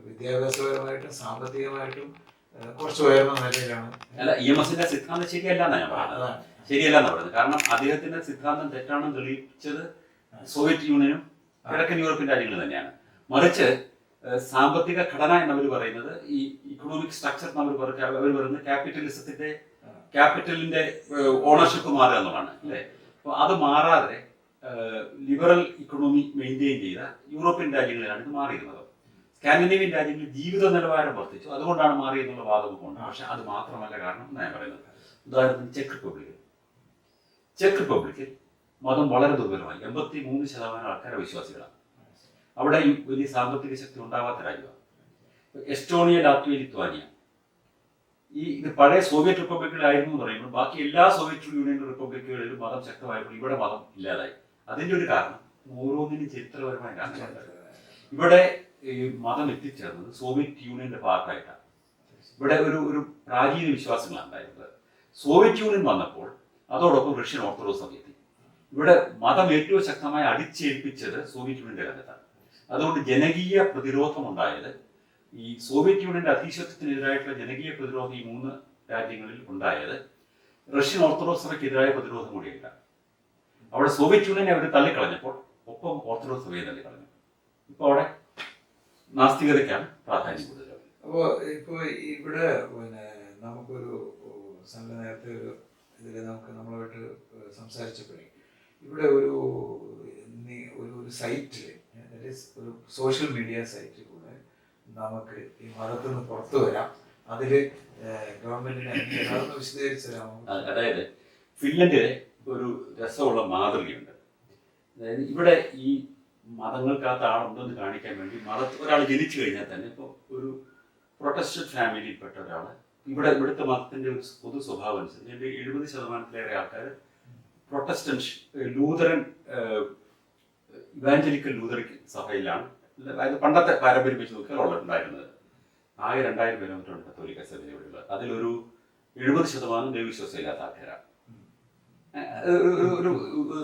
വിദ്യാഭ്യാസപരമായിട്ടും സാമ്പത്തികമായിട്ടും കുറച്ച് ഉയർന്ന നിലയിലാണ്. അല്ല, EMSന്റെ സിദ്ധാന്തം ശരിയല്ലെന്നാണ് ഞാൻ പറഞ്ഞത്. ശരിയല്ലെന്ന് പറയുന്നത് കാരണം അദ്ദേഹത്തിന്റെ സിദ്ധാന്തം തെറ്റാണെന്ന് തെളിയിച്ചത് സോവിയറ്റ് യൂണിയനും കിഴക്കൻ യൂറോപ്യൻ രാജ്യങ്ങളും തന്നെയാണ്. മറിച്ച് സാമ്പത്തിക ഘടന എന്നവർ പറയുന്നത്, ഈ ഇക്കണോമിക് സ്ട്രക്ചർ എന്നവർ പറയുന്നത് ക്യാപിറ്റലിന്റെ ഓണർഷിപ്പ് മാറുക എന്നുള്ളതാണ് അല്ലേ. അപ്പോൾ അത് മാറാതെ ലിബറൽ ഇക്കണോമി മെയിൻറ്റെയിൻ ചെയ്ത യൂറോപ്യൻ രാജ്യങ്ങളിലാണ് ഇത് മാറിയിരുന്നത്. സ്കാൻഡിനേവിയൻ രാജ്യങ്ങളിൽ ജീവിത നിലവാരം വർദ്ധിച്ചു, അതുകൊണ്ടാണ് മാറിയെന്നുള്ള വാദമുണ്ട്. പക്ഷെ അത് മാത്രമല്ല കാരണം ഞാൻ പറയുന്നത്. ഉദാഹരണത്തിന് ചെക്ക് റിപ്പബ്ലിക്കിൽ മതം വളരെ ദുർബലമായി. 83% ആൾക്കാർ വിശ്വാസികളാണ്. അവിടെ വലിയ സാമ്പത്തിക ശക്തി ഉണ്ടാവാത്ത രാജ്യമാണ്. എസ്റ്റോണിയ, ലാത്വിയ, ലിത്വാനിയ, ഇത് പഴയ സോവിയറ്റ് റിപ്പബ്ലിക്കുകളായിരുന്നു എന്ന് പറയുമ്പോൾ ബാക്കി എല്ലാ സോവിയറ്റ് യൂണിയൻ റിപ്പബ്ലിക്കുകളിലും മതം ശക്തമായപ്പോൾ ഇവിടെ മതം ഇല്ലാതായി. അതിൻ്റെ ഒരു കാരണം ഓരോന്നിനും ചരിത്രപരമായ കാരണങ്ങളുണ്ട്. ഇവിടെ ഈ മതം എത്തിച്ചേർന്നത് സോവിയറ്റ് യൂണിയന്റെ ഭാഗമായിട്ടാണ്. ഇവിടെ ഒരു പ്രാചീന വിശ്വാസങ്ങളാണ് ഉണ്ടായിരുന്നത്. സോവിയറ്റ് യൂണിയൻ വന്നപ്പോൾ അതോടൊപ്പം റഷ്യൻ ഓർത്തഡോക്സ് സഭ എത്തി. ഇവിടെ മതം ഏറ്റവും ശക്തമായി അടിച്ചേൽപ്പിച്ചത് സോവിയറ്റ് യൂണിയന്റെ കാലത്താണ്. അതുകൊണ്ട് ജനകീയ പ്രതിരോധം ഉണ്ടായത്, ഈ സോവിയറ്റ് യൂണിയന്റെ അധീശത്വത്തിനെതിരായിട്ടുള്ള ജനകീയ പ്രതിരോധം ഈ 3 രാജ്യങ്ങളിൽ ഉണ്ടായത് റഷ്യൻ ഓർത്തഡോക്സ് സഭയ്ക്കെതിരായ പ്രതിരോധം കൂടിയില്ല. അവിടെ സോവിയറ്റ് യൂണിയനെ അവർ തള്ളിക്കളഞ്ഞപ്പോൾ ഒപ്പം ഓർത്തഡോക്സ് സഭയെ തള്ളിക്കളഞ്ഞു. ഇപ്പോൾ അവിടെ നാസ്തികതയ്ക്കാണ് പ്രാധാന്യം കൂടുതൽ. അപ്പോൾ ഇപ്പോൾ ഇവിടെ നമുക്കൊരു സാറിൻ്റെ നേരത്തെ ഒരു ഇതിൽ നമ്മളുമായിട്ട് സംസാരിച്ചപ്പോഴേ ഇവിടെ ഒരു ഒരു സൈറ്റിൽ ഒരു സോഷ്യൽ മീഡിയ സൈറ്റിൽ കൂടെ നമുക്ക് ഈ മതത്തിൽ നിന്ന് പുറത്തു വരാം, അതിൽ ഗവൺമെന്റിനെ അതൊന്ന് വിശദീകരിച്ചു തരാമോ? അതായത് ഫിൻലൻഡിലെ ഒരു രസമുള്ള മാതൃകയുണ്ട്. അതായത് ഇവിടെ ഈ മതങ്ങൾക്കകത്ത് ആളുണ്ടെന്ന് കാണിക്കാൻ വേണ്ടി ഒരാൾ ജനിച്ചു കഴിഞ്ഞാൽ തന്നെ ഇപ്പോൾ ഒരു പ്രൊട്ടസ്റ്റന്റ് ഫാമിലിയിൽപ്പെട്ട ഒരാൾ ഇവിടുത്തെ മതത്തിന്റെ ഒരു പൊതു സ്വഭാവം അനുസരിച്ച് 70% ആൾക്കാർ പ്രൊട്ടസ്റ്റന്റ് ലൂതറൻ ഇവാഞ്ചലിക്കൽ ലൂതറിക് സഭയിലാണ്. അതായത് പണ്ടത്തെ പാരമ്പര്യം വെച്ച് നോക്കിയാൽ ഉണ്ടായിരുന്നത്. ആകെ 2000 കിലോമീറ്റർ കത്തോലിക്ക സഭയിലുള്ളത്. അതിലൊരു 70% ദൈവവിശ്വാസമില്ലാത്ത ആൾക്കാരാണ്. ഒരു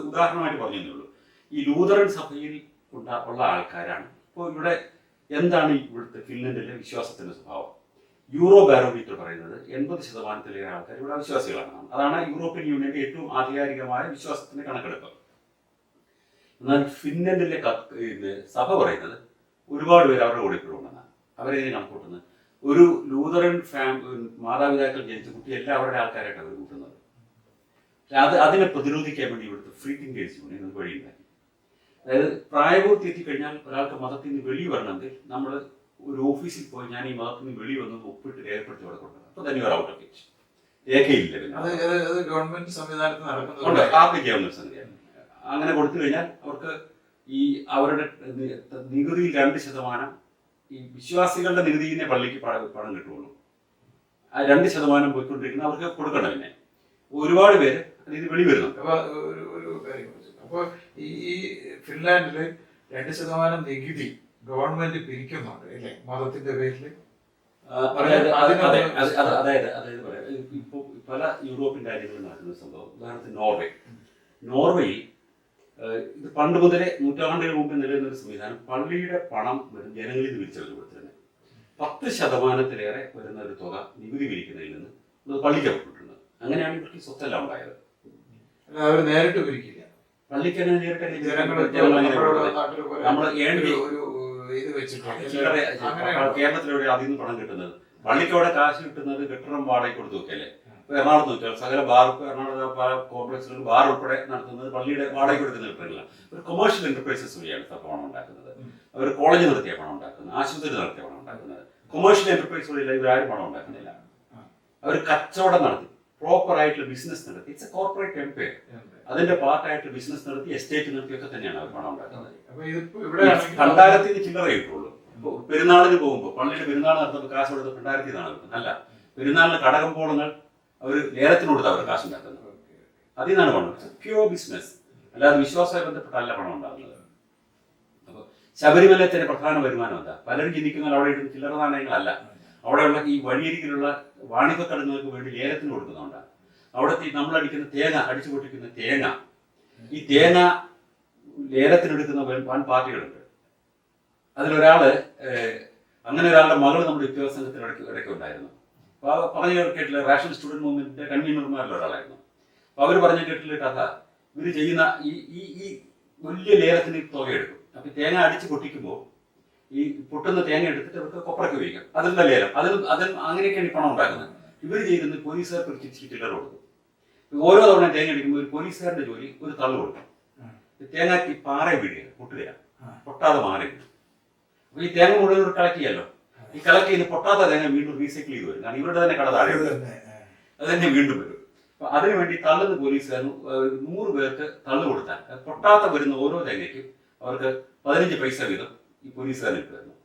ഉദാഹരണമായിട്ട് പറഞ്ഞേ ഉള്ളൂ. ഈ ലൂതറൻ സഭയിൽ ഉള്ള ആൾക്കാരാണ്. ഇപ്പോൾ ഇവിടെ എന്താണ് ഇവിടുത്തെ ഫിൻലൻഡിലെ വിശ്വാസത്തിന്റെ സ്വഭാവം? യൂറോ ബാരോമീറ്റർ പറയുന്നത് 80% ആൾക്കാർ ഇവിടെ അവിശ്വാസികളാണ്. അതാണ് യൂറോപ്യൻ യൂണിയന്റെ ഏറ്റവും ആധികാരികമായ വിശ്വാസത്തിന്റെ കണക്കെടുപ്പ്. എന്നാൽ ഫിൻലൻഡിലെ സഭ പറയുന്നത് ഒരുപാട് പേര് അവരുടെ കൂടെ ഇപ്പോഴും ഉണ്ടെന്നാണ്. അവരെങ്ങനെ കണക്കൂട്ടുന്നത്? ഒരു ലൂതറൻ മാതാപിതാക്കൾ ജനിച്ച കുട്ടി എല്ലാം അവരുടെ ആൾക്കാരായിട്ട് അവർ കൂട്ടുന്നത്. അതിനെ പ്രതിരോധിക്കാൻ വേണ്ടി ഇവിടുത്തെ ഫ്രീ തിങ്കേഴ്സ് യൂണിയൻ ഒരു വഴിയുണ്ടാക്കി. അതായത് പ്രായപൂർത്തി എത്തിക്കഴിഞ്ഞാൽ ഒരാൾക്ക് മതത്തിൽ നിന്ന് വെളി വരണമെങ്കിൽ നമ്മൾ ഒരു ഓഫീസിൽ പോയി ഞാൻ ഈ മതത്തിൽ നിന്ന് വെളി വന്നത് ഒപ്പിട്ട് രേഖപ്പെടുത്തി അവിടെ കൊടുക്കണം. അപ്പോൾ തന്നെ ഒരു ഔട്ട് ഓഫ് ഇറ്റ് രേഖയില്ല. പിന്നെ ഗവൺമെന്റ് സംവിധാനത്തിൽ നടക്കുന്നുണ്ട്. ആർക്ക് ചെയ്യാവുന്ന സംഗതിയാണ്. അങ്ങനെ കൊടുത്തു കഴിഞ്ഞാൽ അവർക്ക് ഈ അവരുടെ നികുതിയിൽ 2% ഈ വിശ്വാസികളുടെ നികുതിയിൽ നിന്നേ പള്ളിക്ക് പണം കിട്ടുള്ളൂ. ആ 2% പോയിക്കൊണ്ടിരിക്കുന്ന അവർക്ക് കൊടുക്കണം. പിന്നെ ഒരുപാട് പേര് ഇത് വെളി വരുന്നു. അപ്പോൾ ഈ ഫിൻലാൻഡില് 2% നികുതി ഗവൺമെന്റ് പിരിക്കുന്നുണ്ട് അല്ലേ മതത്തിന്റെ പേരിൽ? അതായത് ഇപ്പോൾ പല യൂറോപ്യൻ രാജ്യങ്ങളിൽ നടക്കുന്ന സംഭവം. ഉദാഹരണത്തിന് നോർവേയിൽ ഇത് പണ്ട് മുതലേ നൂറ്റാണ്ടുകൾ മുമ്പ് നിലനിന്നൊരു സംവിധാനം. പള്ളിയുടെ പണം വരും ജനങ്ങളിൽ നിന്ന് പിരിച്ചവർ കൊടുത്തിരുന്നത് 10% വരുന്ന ഒരു തുക നികുതി പിരിക്കുന്നതിൽ നിന്ന് പള്ളിക്കപ്പെട്ടിട്ടുണ്ട്. അങ്ങനെയാണ് ഇവർക്ക് സ്വത്തെല്ലാം ഉണ്ടായത്. അവർ നേരിട്ട് പിരിക്കില്ല. പള്ളിക്ക് അങ്ങനെ നേരിട്ട് കേരളത്തിലൂടെ അതിൽ നിന്ന് പണം കിട്ടുന്നത്. പള്ളിക്കവിടെ കാശ് കിട്ടുന്നത് കെട്ടിടം വാടകയ്ക്ക് കൊടുത്തു നോക്കിയല്ലേ. എറണാകുളത്ത് നോക്കിയാൽ സകല ബാർക്ക് എറണാകുളത്ത് കോംപ്ലക്സുകൾ ബാർ ഉൾപ്പെടെ നടത്തുന്നത് പള്ളിയുടെ വാടകയ്ക്ക് കൊടുക്കുന്ന കെട്ടിടങ്ങളാണ്. ഒരു കൊമേഴ്ഷ്യൽ എന്റർപ്രൈസസ് വഴിയാണ് പണം ഉണ്ടാക്കുന്നത്. അവർ കോളേജ് നടത്തിയ പണം ഉണ്ടാക്കുന്നത്, ആശുപത്രി നടത്തിയ പണം ഉണ്ടാക്കുന്നത്. കൊമേഴ്ഷ്യൽ എന്റർപ്രൈസ് വഴിയില്ല ഇവരാരും പണം ഉണ്ടാക്കുന്നില്ല. അവർ കച്ചവടം നടത്തി പ്രോപ്പർ ആയിട്ടുള്ള ബിസിനസ് നടത്തി. It's a corporate empire. അതിന്റെ പാർട്ടായിട്ട് ബിസിനസ് നടത്തി എസ്റ്റേറ്റ് നടത്തിയൊക്കെ തന്നെയാണ് അവർ പണം ഉണ്ടാക്കുന്നത്. ഭണ്ഡാരത്തിന് ചില്ലറ കിട്ടുള്ളൂ. പെരുന്നാളിന് പോകുമ്പോൾ പള്ളിയുടെ പെരുന്നാൾ നടത്തുമ്പോൾ കാശ് കൊടുത്ത് ഭണ്ഡാരത്തിൽ നിന്നാണ് കിട്ടുന്നത്. അല്ല, പെരുന്നാളിന് കടകമ്പോളങ്ങൾ അവർ ലേലത്തിന് കൊടുത്ത് അവർ കാശ് ഉണ്ടാക്കുന്നത്. അതിൽ നിന്നാണ് പണം. പ്യൂർ ബിസിനസ്, അല്ലാതെ വിശ്വാസമായി ബന്ധപ്പെട്ടല്ല പണം ഉണ്ടാകുന്നത്. അപ്പോൾ ശബരിമലത്തിന്റെ പ്രധാന വരുമാനം എന്താ? പലരും ചിന്തിക്കുന്ന അവിടെ ഇടുന്ന ചില്ലറ നാണയങ്ങളല്ല. അവിടെയുള്ള ഈ വഴിയരികിലുള്ള വാണിജ്യക്കടങ്ങൾക്ക് വേണ്ടി ലേലത്തിന് കൊടുക്കുന്നുണ്ടാണ്. അവിടുത്തെ നമ്മളടിക്കുന്ന തേങ്ങ, അടിച്ചു പൊട്ടിക്കുന്ന തേങ്ങ, ഈ തേങ്ങ ലേലത്തിനെടുക്കുന്ന വൻ പാർട്ടികളുണ്ട്. അതിലൊരാള് അങ്ങനെ ഒരാളുടെ മകൾ നമ്മുടെ വിദ്യാഭ്യാസ സംഘത്തിൽ ഇടയ്ക്ക് ഉണ്ടായിരുന്നു. അപ്പോൾ പറഞ്ഞു കേട്ടില്ല, റേഷൻ സ്റ്റുഡൻറ് മൂവ്മെന്റിന്റെ കൺവീനർമാരിൽ ഒരാളായിരുന്നു. അപ്പോൾ അവർ പറഞ്ഞു കേട്ടില്ല കഥ, ഇവർ ചെയ്യുന്ന ഈ വലിയ ലേലത്തിന് തുകയെടുക്കും. അപ്പൊ തേങ്ങ അടിച്ച് പൊട്ടിക്കുമ്പോൾ ഈ പൊട്ടുന്ന തേങ്ങ എടുത്തിട്ട് അവർക്ക് കൊപ്പറയ്ക്ക് ഉപയോഗിക്കാം. അതിലുള്ള ലേലം അതിൽ അങ്ങനെയൊക്കെയാണ് ഈ പണം ഉണ്ടാക്കുന്നത്. ഇവർ ചെയ്യുന്നത് പോലീസുകാർക്ക് ഒരു ചില്ലറ കൊടുക്കും. ഓരോ തവണ തേങ്ങ അടിക്കുമ്പോൾ ഒരു പോലീസുകാരുടെ ജോലി ഒരു തള്ളു കൊടുക്കും. തേങ്ങാക്ക് പാറ വീഴുക, പൊട്ടുക, പൊട്ടാതെ മാറി. അപ്പൊ ഈ തേങ്ങ മുഴുവൻ കളക്ട് ചെയ്യാലോ. ഈ കളക്ട് ചെയ്ത് പൊട്ടാത്ത തേങ്ങ വീണ്ടും റീസൈക്കിൾ ചെയ്ത് വരും. കാരണം ഇവരുടെ തന്നെ കട താഴെ അത് തന്നെ വീണ്ടും വരും. അപ്പൊ അതിനുവേണ്ടി തള്ളുന്ന പോലീസുകാരന് 100 പേർക്ക് തള്ളു കൊടുത്താൽ പൊട്ടാത്ത വരുന്ന ഓരോ തേങ്ങയ്ക്കും അവർക്ക് 15 പൈസ വീതം ഈ പോലീസുകാരൻ കിട്ടുമായിരുന്നു.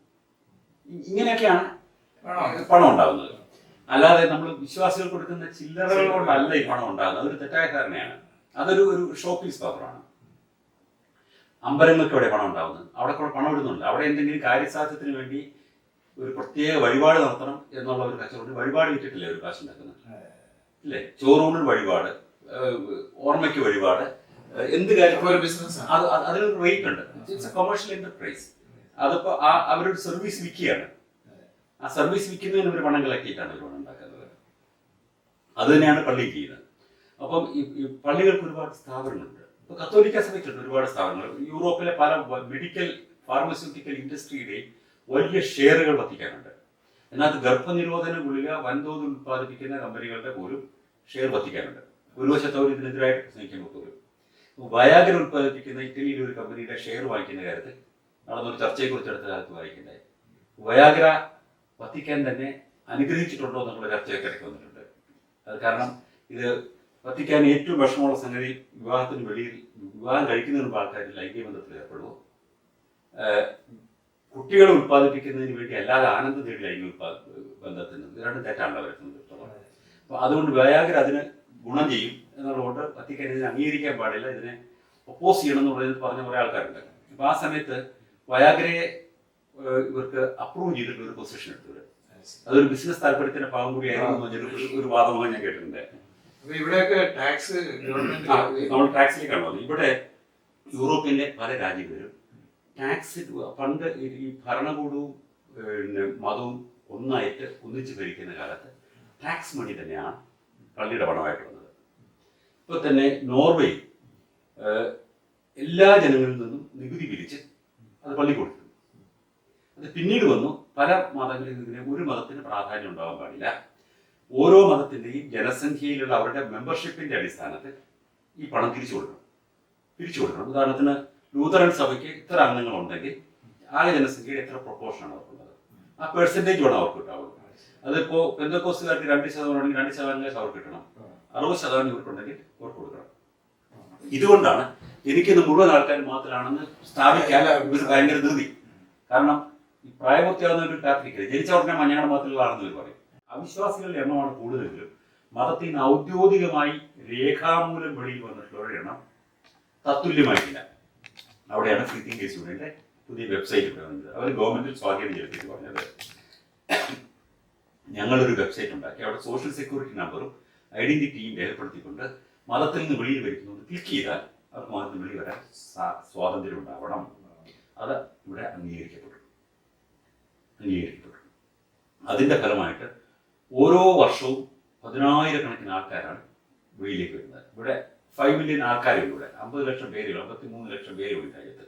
ഇങ്ങനെയൊക്കെയാണ് പണം ഉണ്ടാകുന്നത്. അല്ലാതെ നമ്മൾ വിശ്വാസികൾ കൊടുക്കുന്ന ചില്ലറകൾ കൊണ്ടല്ല ഈ പണം ഉണ്ടാകുന്നത്. അതൊരു തെറ്റായ ധാരണയാണ്. അതൊരു ഷോ പീസ് പേപ്പറാണ്. അമ്പലങ്ങൾക്ക് എവിടെ പണം ഉണ്ടാകുന്നത്? അവിടെ കൂടെ പണം ഇടുന്നുണ്ട്. അവിടെ എന്തെങ്കിലും കാര്യസാധ്യത്തിന് വേണ്ടി ഒരു പ്രത്യേക വഴിപാട് നടത്തണം എന്നുള്ള ഒരു കച്ചവടം വഴിപാട് വിറ്റിട്ടില്ലേ ഒരു കാശ് ഉണ്ടാക്കുന്നത് അല്ലേ? ചോറൂണിൽ വഴിപാട്, ഓർമ്മയ്ക്ക് വഴിപാട്, എന്ത് കാര്യം ബിസിനസ് അതിനൊരു റേറ്റ് ഉണ്ട്. It's A commercial enterprise. അതിപ്പോ അവരൊരു സർവീസ് വിൽക്കുകയാണ്. ആ സർവീസ് വിൽക്കുന്നതിന് ഒരു പണം കളക്റ്റിയിട്ടാണ് ഒരു പണം ഉണ്ടാക്കുന്നത്. അത് തന്നെയാണ് പള്ളി ചെയ്യുന്നത്. അപ്പം ഈ പള്ളികൾക്ക് ഒരുപാട് സ്ഥാപനങ്ങളുണ്ട്. ഇപ്പൊ കത്തോലിക്ക സഭയ്ക്കുണ്ട് ഒരുപാട് സ്ഥാപനങ്ങൾ. യൂറോപ്പിലെ പല മെഡിക്കൽ ഫാർമസ്യൂട്ടിക്കൽ ഇൻഡസ്ട്രിയുടെ വലിയ ഷെയറുകൾ വത്തിക്കാനുണ്ട്. എന്നാൽ ഗർഭനിരോധന ഗുളിക വൻതോതിൽ ഉത്പാദിപ്പിക്കുന്ന കമ്പനികളുടെ പോലും ഷെയർ വത്തിക്കാനുണ്ട്. ഒരു വശത്ത് അവർ ഇതിനെതിരായിട്ട് പ്രസംഗിക്കുമ്പോൾ പോലും വയാഗ്ര ഉൽപ്പാദിപ്പിക്കുന്ന ഇറ്റലിയിലെ ഒരു കമ്പനിയുടെ ഷെയർ വാങ്ങിക്കുന്ന കാര്യത്തിൽ നടന്നൊരു ചർച്ചയെക്കുറിച്ച് അടുത്ത കാലത്ത് വായിക്കുന്നത് വയാഗ്ര വത്തിക്കാൻ തന്നെ അനുഗ്രഹിച്ചിട്ടുണ്ടോ എന്നുള്ള ചർച്ചയൊക്കെ ഇടയ്ക്ക് വന്നിട്ടുണ്ട്. അത് കാരണം ഇത് വത്തിക്കാൻ ഏറ്റവും വിഷമമുള്ള സംഗതി വിവാഹത്തിന് വെളിയിൽ വിവാഹം കഴിക്കുന്നതിന് മുമ്പ് ആൾക്കാർ ലൈംഗിക ബന്ധത്തിൽ ഏർപ്പെടുമോ, കുട്ടികളെ ഉൽപ്പാദിപ്പിക്കുന്നതിന് വേണ്ടി അല്ലാതെ ആനന്ദം തേടി ലൈംഗിക ബന്ധത്തിന് ഇത് രണ്ടും തെറ്റാണല്ലോ അവരെ സംബന്ധിച്ചിടത്തോളം. അപ്പോൾ അതുകൊണ്ട് വയാഗ്ര അതിന് ഗുണം ചെയ്യും എന്നുള്ളതുകൊണ്ട് വത്തിക്കാൻ ഇതിനെ അംഗീകരിക്കാൻ പാടില്ല, ഇതിനെ ഒപ്പോസ് ചെയ്യണം എന്നുള്ളത് പറഞ്ഞ കുറേ ആൾക്കാരുണ്ട്. അപ്പോൾ ആ സമയത്ത് വയാഗ്രയെ ഇവർക്ക് അപ്രൂവ് ചെയ്തിട്ടുള്ള ഒരു പൊസിഷൻ എടുത്തത് അതൊരു ബിസിനസ് താല്പര്യത്തിന്റെ ഭാഗം കൂടിയായിരുന്നു ഒരു വാദമായി ഞാൻ കേട്ടിട്ടുണ്ട്. നമ്മൾ ടാക്സിലേക്കാണ് വന്നത്. ഇവിടെ യൂറോപ്പിന്റെ പല രാജ്യങ്ങളിലും ടാക്സ് പണ്ട് ഈ ഭരണകൂടവും മതവും ഒന്നിച്ച് ഭരിക്കുന്ന കാലത്ത് ടാക്സ് മണി തന്നെയാണ് പള്ളിയുടെ പണമായിട്ട് വന്നത്. ഇപ്പോൾ തന്നെ നോർവേ എല്ലാ ജനങ്ങളിൽ നിന്നും നികുതി പിരിച്ച് അത് പള്ളി കൊടുത്തു. അത് പിന്നീട് വന്നു പല മതങ്ങളിൽ ഇതിന് ഒരു മതത്തിന് പ്രാധാന്യം ഉണ്ടാവാൻ പാടില്ല, ഓരോ മതത്തിൻ്റെയും ജനസംഖ്യയിലുള്ള അവരുടെ മെമ്പർഷിപ്പിന്റെ അടിസ്ഥാനത്തിൽ ഈ പണം തിരിച്ചു കൊടുക്കണം. ഉദാഹരണത്തിന് ലൂതറൻ സഭയ്ക്ക് ഇത്ര അംഗങ്ങളുണ്ടെങ്കിൽ ആകെ ജനസംഖ്യയുടെ എത്ര പ്രൊപ്പോർഷനാണ് അവർക്കുള്ളത്, ആ പെർസെൻറ്റേജ് വേണം അവർക്ക് കിട്ടാവുള്ളൂ. അതിപ്പോൾ പെന്തക്കോസ്തുകാർക്ക് 2% ആണെങ്കിൽ 2% അവർക്ക് കിട്ടണം, 60% ഇവർക്കുണ്ടെങ്കിൽ അവർക്ക് കൊടുക്കണം. ഇതുകൊണ്ടാണ് എനിക്കിന്ന് മുഴുവൻ ആൾക്കാർ മാത്രമാണെന്ന് സ്ഥാപിക്കാൻ ഒരു ഭയങ്കര ധൃതി. കാരണം ഈ പ്രായപൂർത്തിയാവുന്ന ഒരു കാത്തലിക്ക് ജനിച്ച ഉടനെ മഞ്ഞാട് മതത്തിലുള്ള ആണെന്ന് ഇവർ പറയും. അവിശ്വാസികളുടെ എണ്ണമാണ് കൂടുതലെങ്കിലും മതത്തിൽ നിന്ന് ഔദ്യോഗികമായി രേഖാമൂലം വെളിയിൽ വന്നിട്ടുള്ളവരുടെ എണ്ണം തത്തുല്യമായിട്ടില്ല. അവിടെയാണ് ഫ്രീ തിങ്കേഴ്സ് യൂണിയന്റെ പുതിയ വെബ്സൈറ്റ് വന്നത്. അവർ ഗവൺമെന്റിൽ സ്വാധീനം ചെലുത്തിയിട്ട് പറഞ്ഞത് ഞങ്ങളൊരു വെബ്സൈറ്റ് ഉണ്ടാക്കി അവിടെ സോഷ്യൽ സെക്യൂരിറ്റി നമ്പറും ഐഡന്റിറ്റിയും രേഖപ്പെടുത്തിക്കൊണ്ട് മതത്തിൽ നിന്ന് വെളിയിൽ വരുന്നത് ക്ലിക്ക് ചെയ്താൽ അവർക്ക് മതത്തിൽ വെളിയിൽ വരാൻ സ്വാതന്ത്ര്യം ഉണ്ടാവണം. അത് ഇവിടെ അംഗീകരിക്കപ്പെട്ടു. അതിന്റെ ഫലമായിട്ട് ഓരോ വർഷവും 10,000 ആൾക്കാരാണ് വെളിയിലേക്ക് വരുന്നത്. ഇവിടെ 5 മില്യൺ ആൾക്കാരുണ്ട്. ഇവിടെ 50 ലക്ഷം പേരുകൾ, 53 ലക്ഷം പേരുകൾ രാജ്യത്ത്.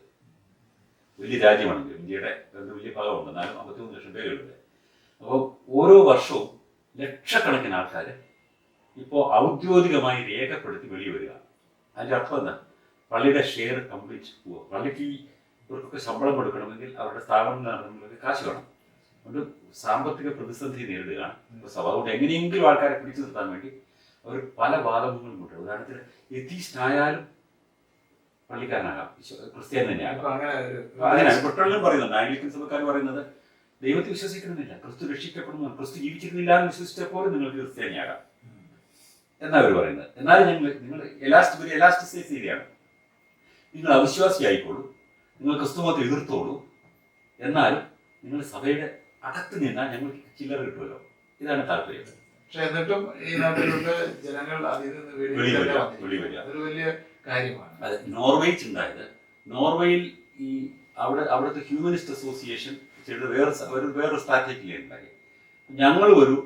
വലിയ രാജ്യമാണെങ്കിൽ ഇന്ത്യയുടെ വലിയ ഭാഗമുണ്ട്, എന്നാലും 53 ലക്ഷം പേരുകളുണ്ട്. അപ്പോൾ ഓരോ വർഷവും ലക്ഷക്കണക്കിന് ആൾക്കാർ ഇപ്പോൾ ഔദ്യോഗികമായി രേഖപ്പെടുത്തി വെളി വരിക. അതിൻ്റെ അർത്ഥം എന്താ? പള്ളിയുടെ ഷെയർ കംപ്ലീറ്റ് പോവുക. പള്ളിക്ക് ഇവർക്കൊക്കെ ശമ്പളം കൊടുക്കണമെങ്കിൽ അവരുടെ സ്ഥാപനം നടത്തുന്നവർക്ക് കാശ് വേണം. അതുകൊണ്ട് സാമ്പത്തിക പ്രതിസന്ധി നേരിടുകയാണ് ഇപ്പോൾ സഭ. അതുകൊണ്ട് എങ്ങനെയെങ്കിലും ആൾക്കാരെ പിടിച്ചു നിർത്താൻ വേണ്ടി അവർ പല വാദങ്ങളും ഉണ്ട്. ഉദാഹരണത്തിന് എത്തീസ്റ്റ് ആയാലും പള്ളിക്കാരനാകാം, ക്രിസ്ത്യാനി തന്നെയാകാം. അങ്ങനെ പെട്ടെന്ന് പറയുന്നുണ്ട്. ആംഗ്ലിക്കൻ സഭക്കാർ പറയുന്നത് ദൈവത്തെ വിശ്വസിക്കണമെന്നില്ല, ക്രിസ്തു രക്ഷിക്കപ്പെടുന്നു, ക്രിസ്തു ജീവിച്ചിരുന്നില്ല എന്ന് വിശ്വസിച്ചപ്പോൾ നിങ്ങൾക്ക് ക്രിസ്ത്യാനിയാകാം എന്നാണ് അവർ പറയുന്നത്. എന്നാലും നിങ്ങൾ എലാസ്റ്റിസൈസ് ചെയ്യുകയാണ്. നിങ്ങൾ അവിശ്വാസിയായിക്കോളൂ, നിങ്ങൾ ക്രിസ്തുമതത്തെ എതിർത്തോളൂ, എന്നാലും നിങ്ങൾ സഭയുടെ അകത്ത് നിന്നാൽ ഞങ്ങൾക്ക് ചില്ലറ കിട്ടുമല്ലോ. ഇതാണ് താല്പര്യം. പക്ഷെ എന്നിട്ടും ഈ നാട്ടിലുള്ള ജനങ്ങൾ അതിൽ നിന്ന് വെളിവരിക അതൊരു വലിയ കാര്യമാണ്. അതെ, നോർവേയിൽ ഉണ്ടായത്. നോർവേയിൽ ഈ അവിടുത്തെ ഹ്യൂമനിസ്റ്റ് അസോസിയേഷൻ വേറൊരു സ്ട്രാറ്റജിയിലേ ഉണ്ടായി. ഞങ്ങൾ ഒരു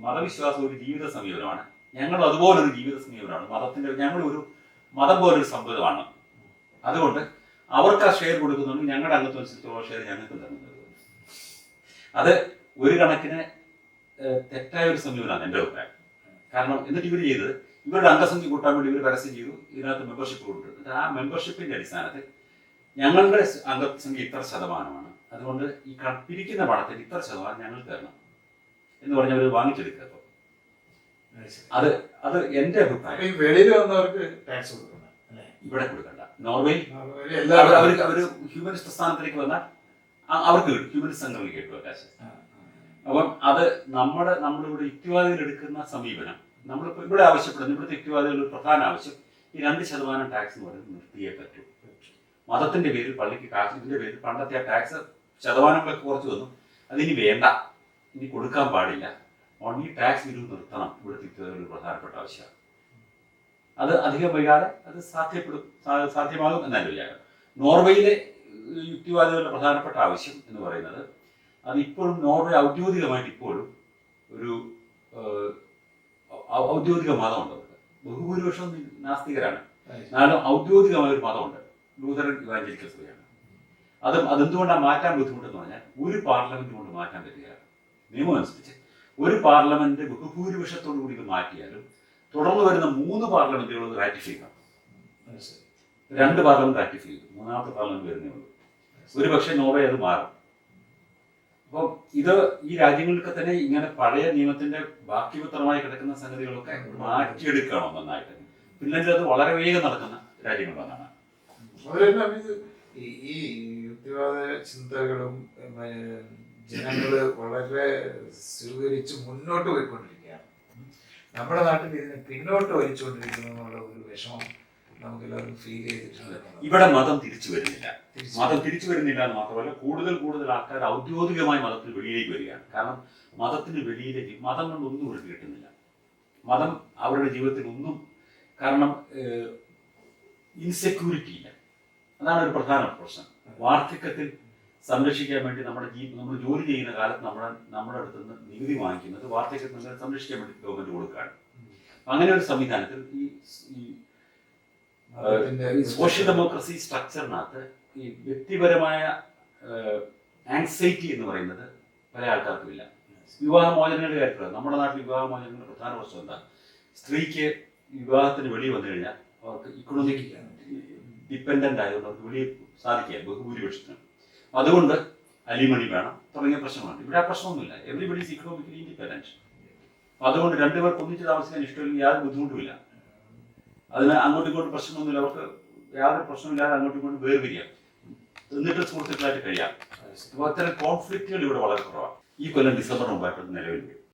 മതവിശ്വാസം ഒരു ജീവിത സമീപനമാണ്, ഞങ്ങൾ അതുപോലൊരു ജീവിത സമീപനമാണ്. ഞങ്ങളൊരു മതം പോലൊരു സംഭവമാണ്. അതുകൊണ്ട് അവർക്ക് ആ ഷെയർ കൊടുക്കുന്നുണ്ട്, ഞങ്ങളുടെ അംഗത്വം അനുസരിച്ചുള്ള ഷെയർ ഞങ്ങൾക്ക് തരുന്നത്. അത് ഒരു കണക്കിന് തെറ്റായ ഒരു സമീപനമാണ് എൻ്റെ അഭിപ്രായം. കാരണം എന്നിട്ട് ഇവർ ചെയ്തത് ഇവരുടെ അംഗസംഖ്യ കൂട്ടാൻ വേണ്ടി ഇവർ പരസ്യം ചെയ്തു, ഇതിനകത്ത് മെമ്പർഷിപ്പ് കൊടുത്തു. ആ മെമ്പർഷിപ്പിന്റെ അടിസ്ഥാനത്തിൽ ഞങ്ങളുടെ അംഗസംഖ്യ ഇത്ര ശതമാനമാണ്, അതുകൊണ്ട് ഈ പിരിക്കുന്ന പണത്തിൽ ഇത്ര ശതമാനം ഞങ്ങൾക്ക് തരണം എന്ന് പറഞ്ഞ് അവർ വാങ്ങിച്ചെടുക്കുക. അത് എൻ്റെ അഭിപ്രായം. വെളിയിൽ വന്നവർക്ക് ടാക്സ് കൊടുക്കണം, ഇവിടെ കൊടുക്കണ്ട. നോർവേയിൽ അവർ ഹ്യൂമനിസ്റ്റ് സ്ഥാനത്തിലേക്ക് വന്നാൽ അവർക്ക് കിട്ടും, ഹ്യൂമനിസ്റ്റ് സംഘടനയ്ക്ക് കിട്ടും കാശ്. അപ്പം അത് നമ്മളിവിടെ യുക്തിവാദികൾ എടുക്കുന്ന സമീപനം നമ്മളിപ്പോൾ ഇവിടെ ആവശ്യപ്പെടുന്നു. ഇവിടുത്തെ യുക്തിവാദികളുടെ പ്രധാന ആവശ്യം ഈ 2% ടാക്സ് എന്ന് പറയുന്നത് നിർത്തിയേ പറ്റൂ. മതത്തിന്റെ പേരിൽ പള്ളിക്ക് കാശ്, ഇതിന്റെ പേരിൽ പണ്ടത്തെ ആ ടാക്സ് ശതമാനങ്ങളൊക്കെ കുറച്ച് വന്നു, അതിനി വേണ്ട, ഇനി കൊടുക്കാൻ പാടില്ല, ഓൺലി ടാക്സ് വിരുദ്ധ നിർത്തണം. ഇവിടുത്തെ യുക്തിവാദികളുടെ പ്രധാനപ്പെട്ട ആവശ്യമാണ്. അത് അധികം വൈകാതെ അത് സാധ്യമാകും എന്നാണ് വിചാരം. നോർവേയിലെ യുക്തിവാദികളുടെ പ്രധാനപ്പെട്ട ആവശ്യം എന്ന് പറയുന്നത് അതിപ്പോഴും നോർവേ ഔദ്യോഗികമായിട്ട് ഇപ്പോഴും ഒരു ഔദ്യോഗിക മതമുണ്ട്. അവർക്ക് ബഹുഭൂരിപക്ഷം നാസ്തികരാണ്, എന്നാലും ഔദ്യോഗികമായ ഒരു മതമുണ്ട്, ലൂതറൻ ഇവാഞ്ചലിക്കൽ സഭയാണ്. അതെന്തുകൊണ്ടാണ് മാറ്റാൻ ബുദ്ധിമുട്ടെന്ന് പറഞ്ഞാൽ ഒരു പാർലമെന്റ് കൊണ്ട് മാറ്റാൻ പറ്റുകയില്ല. നിയമം അനുസരിച്ച് ഒരു പാർലമെന്റ് ബഹുഭൂരിപക്ഷത്തോടു കൂടി ഇത് മാറ്റിയാലും തുടർന്ന് വരുന്ന 3 പാർലമെന്റുകൾ റാറ്റിഫൈ ചെയ്യണം. 2 പാർലമെന്റ് റാറ്റിഫൈ ചെയ്തു, 3ാമത്തെ പാർലമെന്റ് വരുന്നേ ഉള്ളൂ. ഒരു പക്ഷേ നോവേ അത് മാറും. അപ്പോൾ ഇത് ഈ രാജ്യങ്ങൾക്ക് തന്നെ ഇങ്ങനെ പഴയ നിയമത്തിന്റെ ബാക്കിപത്രമായി കിടക്കുന്ന സംഗതികളൊക്കെ മാറ്റിയെടുക്കണം നന്നായിട്ട്. ഫിൻലൻഡിൽ അത് വളരെ വേഗം നടക്കുന്ന രാജ്യങ്ങളാണ്. ഈ യുക്തിവാദ ചിന്തകളും ജനങ്ങള് വളരെ സ്വീകരിച്ച് മുന്നോട്ട് പോയിക്കൊണ്ടിരിക്കുകയാണ്. നമ്മുടെ നാട്ടിൽ ഇതിനെ പിന്നോട്ട് വലിച്ചുകൊണ്ടിരിക്കുന്നു എന്നുള്ള ഒരു വിഷമം നമുക്കെല്ലാവർക്കും ഫീൽ ചെയ്തിട്ടുണ്ട്. ഇവിടെ മതം തിരിച്ചു വരുന്നില്ല എന്ന് മാത്രമല്ല, കൂടുതൽ ആൾക്കാർ ഔദ്യോഗികമായി മതത്തിന് വെളിയിലേക്ക് വരികയാണ്. കാരണം മതത്തിന് വെളിയിലേക്ക് മതം കൊണ്ടൊന്നും ഇവർക്ക് കിട്ടുന്നില്ല. മതം അവരുടെ ജീവിതത്തിൽ ഒന്നും, കാരണം ഇൻസെക്യൂരിറ്റി ഇല്ല. അതാണ് ഒരു പ്രധാന പ്രശ്നം. വാർദ്ധക്യത്തിൽ സംരക്ഷിക്കാൻ വേണ്ടി നമ്മൾ ജോലി ചെയ്യുന്ന കാലത്ത് നമ്മുടെ അടുത്ത് നിന്ന് നികുതി വാങ്ങിക്കുന്നത് വാർദ്ധക്യത്തിൽ നിന്ന് സംരക്ഷിക്കാൻ വേണ്ടി ഗവൺമെന്റ് കൊടുക്കുകയാണ്. അങ്ങനെ ഒരു സംവിധാനത്തിൽ ഈ സോഷ്യൽ ഡെമോക്രസി സ്ട്രക്ചറിനകത്ത് ഈ വ്യക്തിപരമായ ആങ്സൈറ്റി എന്ന് പറയുന്നത് പല ആൾക്കാർക്കും ഇല്ല. വിവാഹമോചനങ്ങളുടെ കാര്യത്തിൽ നമ്മുടെ നാട്ടിൽ വിവാഹമോചനങ്ങളുടെ പ്രധാന പ്രശ്നം എന്താ? സ്ത്രീക്ക് വിവാഹത്തിന് വെളിയിൽ വന്നു കഴിഞ്ഞാൽ അവർക്ക് ഇക്കണോമിക് ഡിപ്പെൻഡൻ്റ് ആയതുകൊണ്ട് അവർക്ക് വെളിയിൽ സാധിക്കുക ബഹുഭൂരിപക്ഷത്തിന്. അതുകൊണ്ട് അലിമണി വേണം തുടങ്ങിയ പ്രശ്നങ്ങളുണ്ട്. ഇവിടെ ആ പ്രശ്നമൊന്നുമില്ല. Everybody is economically independent. അതുകൊണ്ട് 2 പേർക്ക് ഒന്നിച്ച് താമസിക്കാൻ ഇഷ്ടമില്ല, യാതൊരു ബുദ്ധിമുട്ടുമില്ല. അതിന് അങ്ങോട്ടും ഇങ്ങോട്ടും പ്രശ്നമൊന്നുമില്ല. അവർക്ക് യാതൊരു പ്രശ്നമില്ലാതെ അങ്ങോട്ടും ഇങ്ങോട്ടും വേർപിരിയാം, എന്നിട്ട് സുഹൃത്തുക്കളായിട്ട് കഴിയാം. അപ്പോൾ അത്തരം കോൺഫ്ലിക്റ്റുകൾ ഇവിടെ വളരെ കുറവാണ്. ഈ കൊല്ലം ഡിസംബർ 9 നിലവിൽ വരും.